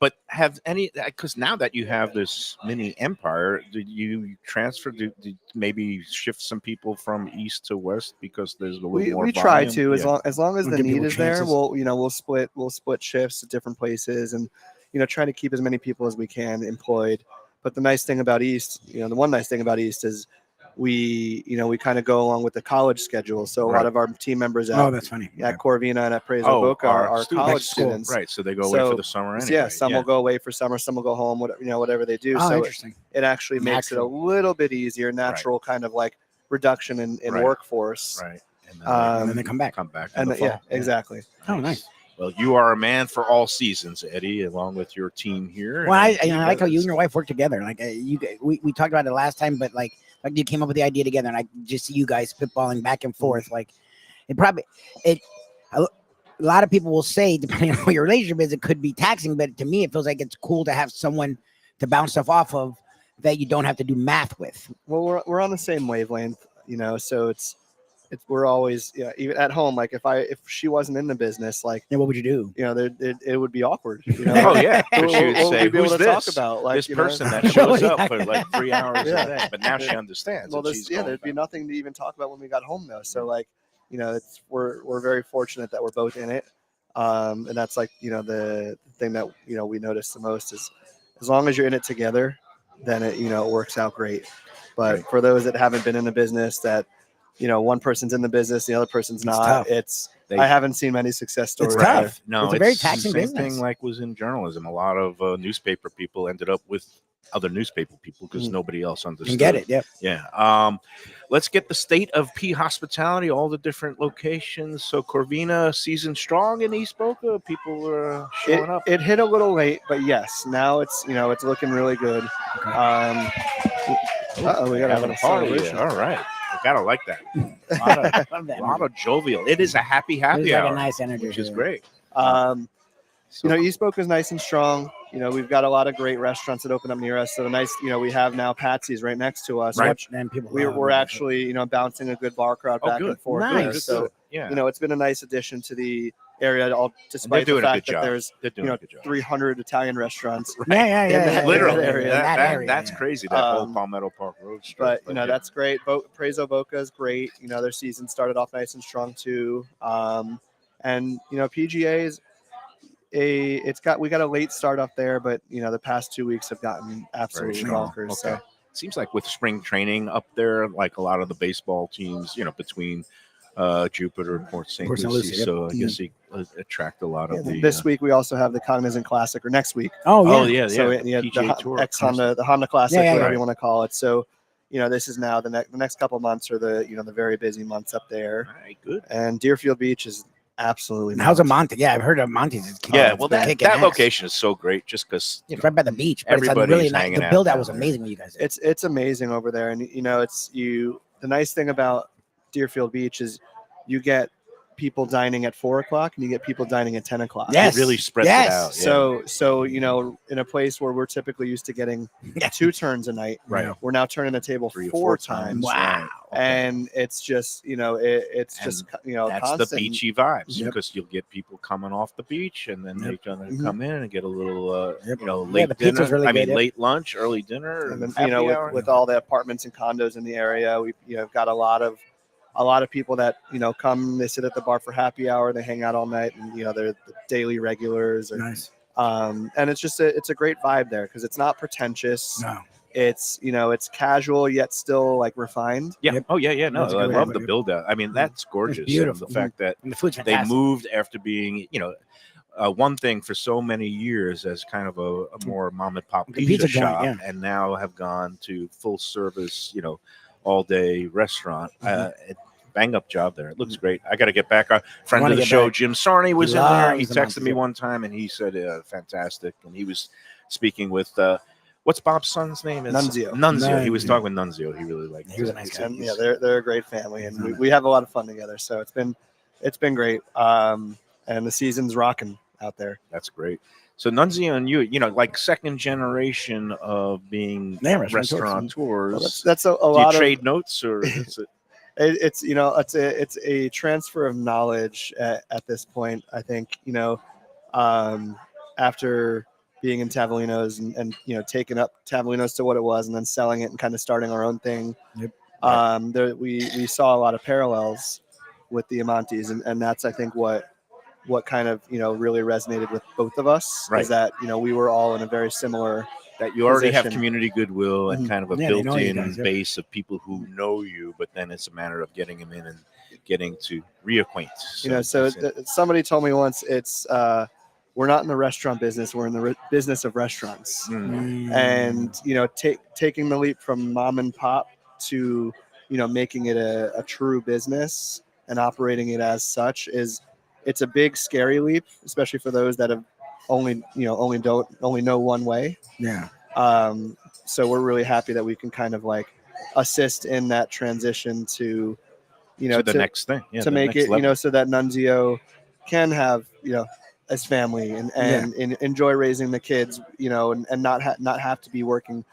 But have any, because now that you have this mini empire, did you transfer? Did maybe shift some people from east to west because there's a little more? We try volume? to Yeah. as long as We'll the give need people is there. chances. We'll split shifts at different places and try to keep as many people as we can employed. But the nice thing about East, the one nice thing about East is we kind of go along with the college schedule. So a lot of our team members oh, that's funny. at Corvina and at Preso Oh, Boca our are students. college School. students. Right, so they go away for the summer anyway. Yeah, some will go away for summer, some will go home, whatever they do. Oh, So interesting. it actually makes it a little bit easier, natural kind of like reduction in Right. workforce. Right, and And then they come back. come back. And in the fall. yeah, exactly. Oh, nice. Well, you are a man for all seasons, Eddie, along with your team here. Well, I And like how you guys- and your wife work together. Like we talked about it last time, but like you came up with the idea together, and I just see you guys spitballing back and forth. Like a lot of people will say, depending on what your relationship is, it could be taxing. But to me, it feels like it's cool to have someone to bounce stuff off of that you don't have to do math with. Well, we're on the same wavelength, so it's we're always even at home. Like if she wasn't in the business, like Yeah, what would you do? it would be awkward. Oh yeah, What she would would say, we be able "Who's to talk this? about? Like, This person that Oh, shows yeah. up for like 3 hours Yeah. a day." But now she understands. Well, and she's going there'd be back. nothing to even talk about when we got home though. So like, we're very fortunate that we're both in it, and that's like the thing that we notice the most is as long as you're in it together, then it works out great. But Right. for those that haven't been in the business, that one person's in the business, the other person's not. tough. I haven't seen many success stories. It's tough. there. No, It's a very the taxing same business. thing like was in journalism. A lot of newspaper people ended up with other newspaper people because nobody else understood. You get it? Yep. Yeah. Let's get the state of P hospitality, all the different locations. So Corvina season strong in East Boca. People are showing up. It hit a little late, but yes, now it's it's looking really good. We gotta have a party. celebration. All right. I gotta like that. Love that. A lot of jovial. It is a happy There's like hour, a nice energy, which is to it. great. So, East Boca is nice and strong. We've got a lot of great restaurants that open up near us. So the nice, we have now Patsy's right next to us. Right. Which Then people we're actually, bouncing a good bar crowd back good. and forth. Nice. there. So, Yeah. it's been a nice addition to the area, And despite the doing a fact good that job. there's, They're doing a good job. 300 Italian restaurants. Yeah. in that Literally, area. In that area, that's yeah. crazy. That whole Um, Palmetto Park Road strip. But, yeah. that's great. Preso Boca is great. Their season started off nice and strong too. And, PGA is we got a late start up there, but the past 2 weeks have gotten absolutely strong. bonkers. Okay. So Seems like with spring training up there, like a lot of the baseball teams, between Jupiter and Port St. Port St. Lucie. Lucie, yep. So I guess you attract a lot of the. this week we also have the Cognizant Classic, or next week. Oh yeah. yeah. So PGA Tour the Honda, the Honda Classic, Yeah, yeah, whatever yeah. you want to call it. So, this is now the next couple months are the the very busy months up there. All right, good. And Deerfield Beach is absolutely. And how's a nuts. Monte? Yeah, I've heard of Monte's. Is kicking- Yeah, it's well, been that kicking ass. location is so great just because It's right by the beach. But it's everybody's really nice. hanging The out build out down was there. amazing when you guys did. It's amazing over there, and the nice thing about Deerfield Beach is you get people dining at 4:00 and you get people dining at 10:00. Yes. it really spreads Yes. it out. Yeah. So in a place where we're typically used to getting Yeah. 2 turns a night, Right. we're now turning the table 3 or 4 4 times. Wow. Right. Okay. And it's just it's And just That's constant. the beachy vibes Yep. because you'll get people coming off the beach and then they're gonna Mhm. come in and get a little Yep. late the pizza's dinner. really I mean good, yep. late lunch, early dinner, And then happy hour. with all the apartments and condos in the area, we've got a lot of people that come, they sit at the bar for happy hour, they hang out all night, and they're the daily regulars. Or, Nice. and it's just it's a great vibe there because it's not pretentious. No. It's it's casual yet still like refined. Yeah. Yep. Oh yeah, yeah. No, That's a I good love way the to- build out. I mean, that's gorgeous. And beautiful. the fact that And the food's they fantastic. moved after being, one thing for so many years as kind of a more mom and pop Like a pizza, pizza joint, shop, yeah. and now have gone to full service, all day restaurant. Mhm. bang up job there. It looks great. I got to get back. A friend wanna of the get show, back. Jim Sarney, was He in there. He loves the texted me Monsters. one time and he said, fantastic. And he was speaking with, what's Bob's son's name? Nunzio. Nunzio. He was Nunzio. talking with Nunzio. He really liked He was it. a nice guy. And yeah, they're a great family, and we have a lot of fun together. So it's been great. And the season's rocking out there. That's great. So Nunzio and you know, like second generation of being Yeah, restaurateurs. restaurateurs. Well, that's a Do you lot of trade notes or is it? it's you know it's a transfer of knowledge at this point. I think after being in Tavolino's and taking up Tavolino's to what it was and then selling it and kind of starting our own thing. Yep. We saw a lot of parallels with the Amantes, and that's I think what kind of really resonated with both of us, Right. is that we were all in a very similar That you already have position. community goodwill and kind of a Yeah, they know you built-in guys, yeah. base of people who know you, but then it's a matter of getting them in and getting to reacquaint. Somebody told me once, it's we're not in the restaurant business, we're in the business of restaurants. And taking the leap from mom and pop to making it a true business and operating it as such it's a big scary leap, especially for those that have only know one way. Yeah. So we're really happy that we can kind of like assist in that transition to to the next thing. Yeah, to the make next it level. so that Nunzio can have his family and enjoy raising the kids, and not have to be working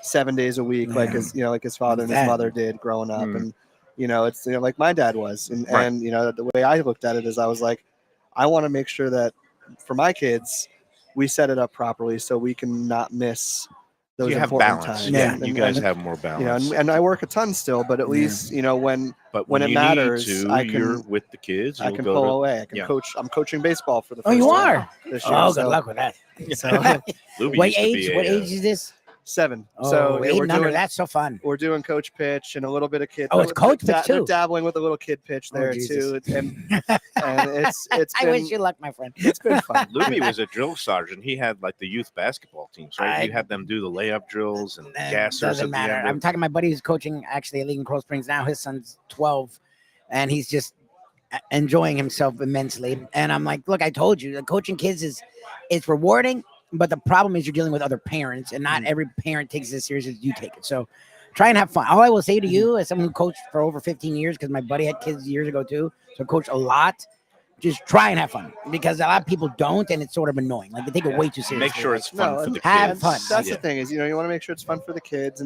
7 days a week like his father and his mother did growing up. And it's like my dad was, and the way I looked at it is I was like, I want to make sure that for my kids we set it up properly so we can not miss those You have important balance. times. Yeah, And- you guys and, have more balance. and I work a ton still, but at least when but when it you matters, need to, I can- you're with the kids. I you'll can go pull to- away. I can yeah. coach. I'm coaching baseball for the Oh, first you time are? this year. Oh, so, good luck with that. So Luby What used to be age? a, What age is this? 7. Oh, So 8 we're and under. doing That's so fun. we're doing coach pitch and a little bit of kid. Oh, it's coach pitch they're too. dabbling with a little kid pitch Oh, there Jesus. too, and it's I been wish you luck, my friend. it's been fun. Luby was a drill sergeant. He had like the youth basketball teams, right? You had them do the layup drills and gassers. Doesn't at matter. The end I'm talking. My buddy who's coaching actually a league in Coral Springs now. His son's 12, and he's just enjoying himself immensely. And I'm like, look, I told you, the coaching kids it's rewarding, but the problem is you're dealing with other parents, and not every parent takes it as serious as you take it. So try and have fun. All I will say to you, as someone who coached for over 15 years, because my buddy had kids years ago too, so coach a lot. Just try and have fun, because a lot of people don't, and it's sort of annoying. Like they take it way too seriously. Make sure it's fun for the kids. have fun. That's the thing is, you want to make sure it's fun for the kids,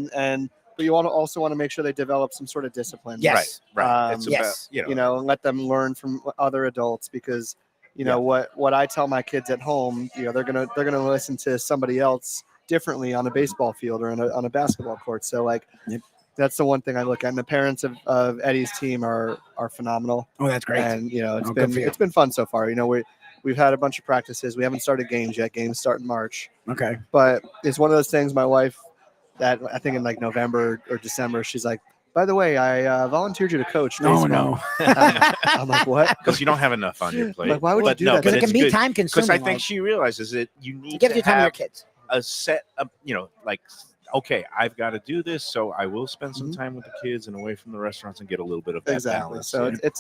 but you also want to make sure they develop some sort of discipline. Yes. Right. It's yes. about, And let them learn from other adults, because what I tell my kids at home, they're gonna listen to somebody else differently on a baseball field or on a basketball court. So like, that's the one thing I look at. And the parents of Eddie's team are phenomenal. Oh, that's great. And good for you. it's been fun so far. We've had a bunch of practices. We haven't started games yet. Games start in March. Okay. But it's one of those things. My wife, that I think in like November or December, she's like, by the way, I volunteered you to coach Oh baseball. no. I'm like, what? because you don't have enough on your plate. Like, why would you But do no, that? but Because it it's can be good. time consuming. Because I think she realizes that you need it gives to you time with your have kids. a set of, like, okay, I've got to do this, so I will spend some time with the kids and away from the restaurants and get a little bit of that Exactly. balance. So Yeah.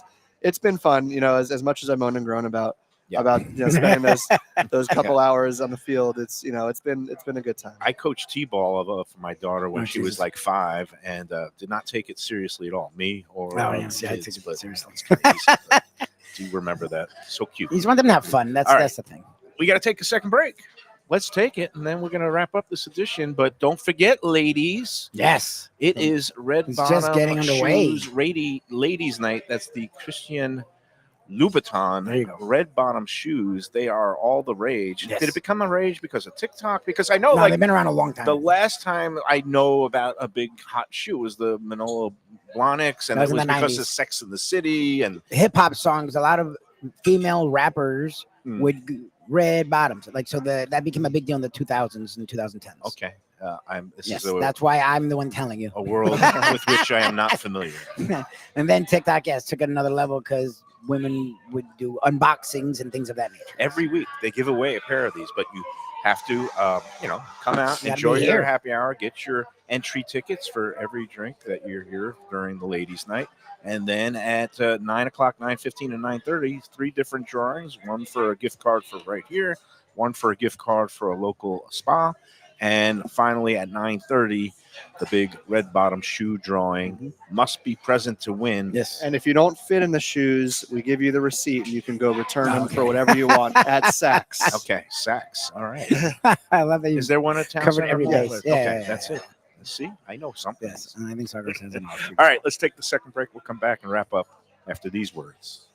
it's been fun. As much as I've moaned and groaned about Yeah. spending those couple hours on the field, it's been a good time. I coached t-ball for my daughter when Oh, she was Jesus. like 5, and did not take it seriously at all. Me or Oh, the yes, yeah, I kids, took it but seriously. it's kinda easy, but do you remember that? So cute. You just want them to have fun. That's All right. that's the thing. We got to take a second break. Let's take it, and then we're going to wrap up this edition. But don't forget, ladies, Yes. it is Red It's Bottom just getting underway. Shoes Ladies Night. That's the Christian Louboutin There you go. red bottom shoes. They are all the rage. Yes. Did it become a rage because of TikTok? Because I know, No, like, they've been around a long time. the last time I know about a big hot shoe was the Manolo Blahniks, and That it was in was the because 90s. of Sex in the City. And Hip hop songs, a lot of female rappers Hmm. would red bottoms. Like so that became a big deal in the 2000s and 2010s. okay, this Yes, is that's why I'm the one telling you. a world with which I am not familiar. And then TikTok, took it another level because women would do unboxings and things of that nature. Every week they give away a pair of these, but you have to, come out, You gotta enjoy be your here. happy hour, get your entry tickets for every drink that you're here during the ladies' night. And then at 9 o'clock, 9:15, and 9:30, 3 different drawings. One for a gift card for right here, one for a gift card for a local spa, and finally at 9:30, the big red bottom shoe drawing. Must be present to win. Yes. And if you don't fit in the shoes, we give you the receipt and you can go return them for whatever you want at Saks. Okay, Saks. All right. I love that you Is there one at Town covered Center? every base. Yeah, Okay, yeah, yeah, that's yeah. it. See, I know something. Yes, and I think Soccer sends it off. All right, let's take the second break. We'll come back and wrap up after these words.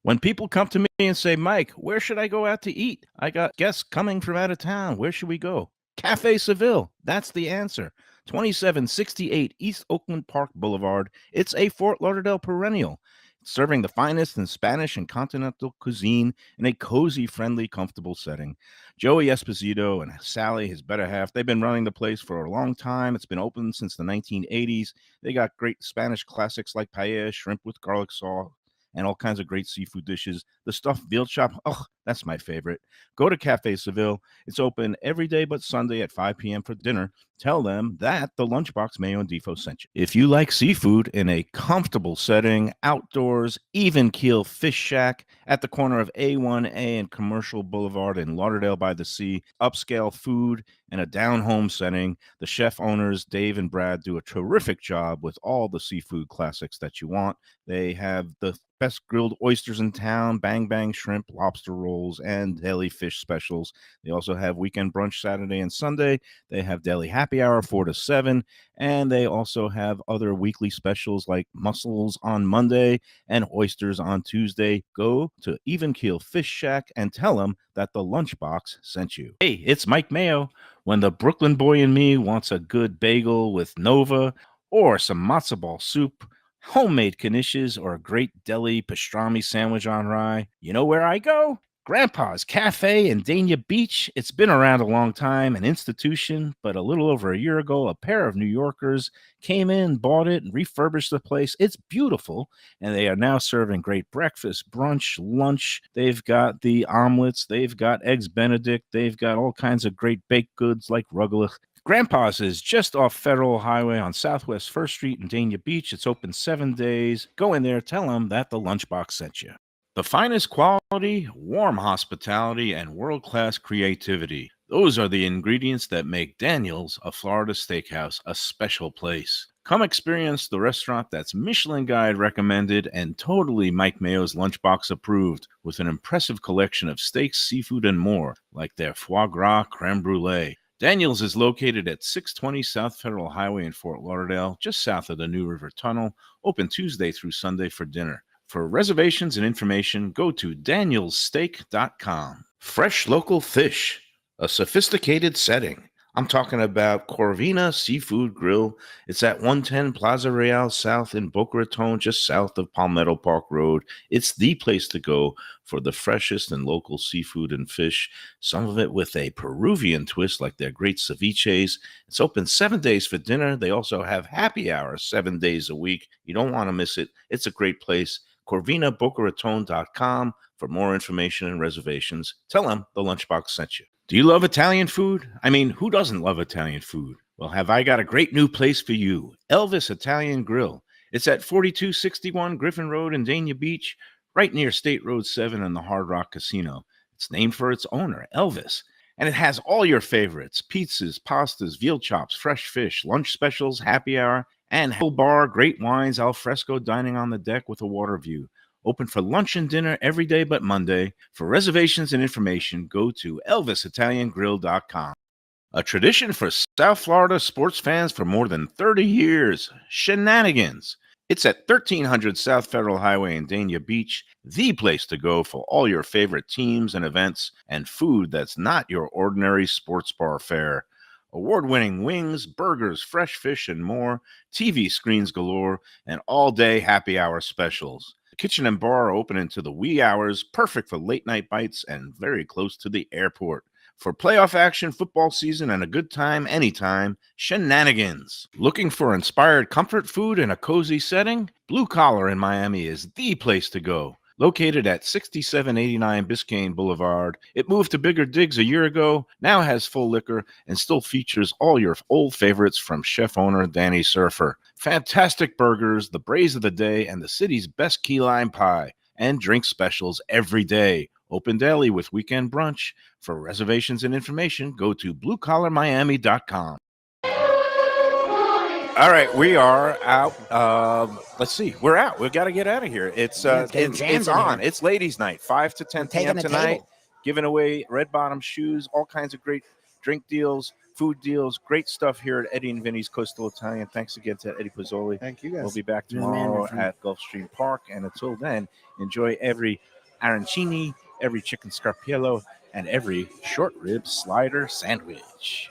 When people come to me and say, Mike, where should I go out to eat? I got guests coming from out of town. Where should we go? Cafe Seville. That's the answer. 2768 East Oakland Park Boulevard. It's a Fort Lauderdale perennial. Serving the finest in Spanish and continental cuisine in a cozy, friendly, comfortable setting. Joey Esposito and Sally, his better half, they've been running the place for a long time. It's been open since the 1980s. They got great Spanish classics like paella, shrimp with garlic sauce, and all kinds of great seafood dishes. The stuffed veal chop, oh, that's my favorite. Go to Cafe Seville. It's open every day but Sunday at 5 p.m. for dinner. Tell them that the Lunchbox Mayo and Defo sent you. If you like seafood in a comfortable setting, outdoors, even keel fish shack at the corner of A1A and Commercial Boulevard in Lauderdale by the Sea, upscale food in a down-home setting, the chef owners, Dave and Brad, do a terrific job with all the seafood classics that you want. They have the best grilled oysters in town, bang bang shrimp, lobster rolls, and deli fish specials. They also have weekend brunch Saturday and Sunday. They have deli happy hour 4 to 7, and they also have other weekly specials like mussels on Monday and oysters on Tuesday. Go to Even Keel Fish Shack and tell them that the Lunchbox sent you. Hey, it's Mike Mayo. When the Brooklyn boy in me wants a good bagel with Nova or some matzo ball soup, homemade knishes, or a great deli pastrami sandwich on rye, you know where I go? Grandpa's Cafe in Dania Beach. It's been around a long time, an institution, but a little over a year ago, a pair of New Yorkers came in, bought it, and refurbished the place. It's beautiful, and they are now serving great breakfast, brunch, lunch. They've got the omelets. They've got eggs Benedict. They've got all kinds of great baked goods like rugelach. Grandpa's is just off Federal Highway on Southwest 1st Street in Dania Beach. It's open 7 days. Go in there, tell them that the Lunchbox sent you. The finest quality, warm hospitality, and world-class creativity. Those are the ingredients that make Daniel's, a Florida steakhouse, a special place. Come experience the restaurant that's Michelin Guide recommended and totally Mike Mayo's Lunchbox approved, with an impressive collection of steaks, seafood, and more, like their foie gras creme brulee. Daniel's is located at 620 South Federal Highway in Fort Lauderdale, just south of the New River Tunnel, open Tuesday through Sunday for dinner. For reservations and information, go to danielssteak.com. Fresh local fish, a sophisticated setting. I'm talking about Corvina Seafood Grill. It's at 110 Plaza Real South in Boca Raton, just south of Palmetto Park Road. It's the place to go for the freshest and local seafood and fish, some of it with a Peruvian twist like their great ceviches. It's open 7 days for dinner. They also have happy hour 7 days a week. You don't want to miss it. It's a great place. CorvinaBocaRaton.com for more information and reservations. Tell them the Lunchbox sent you. Do you love Italian food? I mean, who doesn't love Italian food? Well, have I got a great new place for you, Elvis Italian Grill. It's at 4261 Griffin Road in Dania Beach, right near State Road 7 and the Hard Rock Casino. It's named for its owner, Elvis, and it has all your favorites: pizzas, pastas, veal chops, fresh fish, lunch specials, happy hour, and whole bar, great wines, al fresco dining on the deck with a water view. Open for lunch and dinner every day but Monday. For reservations and information, go to ElvisItalianGrill.com. A tradition for South Florida sports fans for more than 30 years, Shenanigans. It's at 1300 South Federal Highway in Dania Beach, the place to go for all your favorite teams and events and food that's not your ordinary sports bar fare. Award-winning wings, burgers, fresh fish, and more, TV screens galore, and all-day happy hour specials. The kitchen and bar are open into the wee hours, perfect for late-night bites and very close to the airport. For playoff action, football season, and a good time anytime, Shenanigans. Looking for inspired comfort food in a cozy setting? Blue Collar in Miami is the place to go. Located at 6789 Biscayne Boulevard, it moved to bigger digs a year ago, now has full liquor, and still features all your old favorites from chef owner Danny Surfer. Fantastic burgers, the braise of the day, and the city's best key lime pie. And drink specials every day. Open daily with weekend brunch. For reservations and information, go to bluecollarmiami.com. All right, we are out. Let's see, we're out. We've got to get out of here. It's getting jammed it's in on. here. It's ladies' night, 5 to 10 We're taking p.m. the tonight. table. Giving away red bottom shoes, all kinds of great drink deals, food deals, great stuff here at Eddie and Vinny's Coastal Italian. Thanks again to Eddie Pozzuoli. Thank you guys. We'll be back You're the man, tomorrow my friend. at Gulfstream Park, and until then, enjoy every arancini, every chicken scarpiello, and every short rib slider sandwich.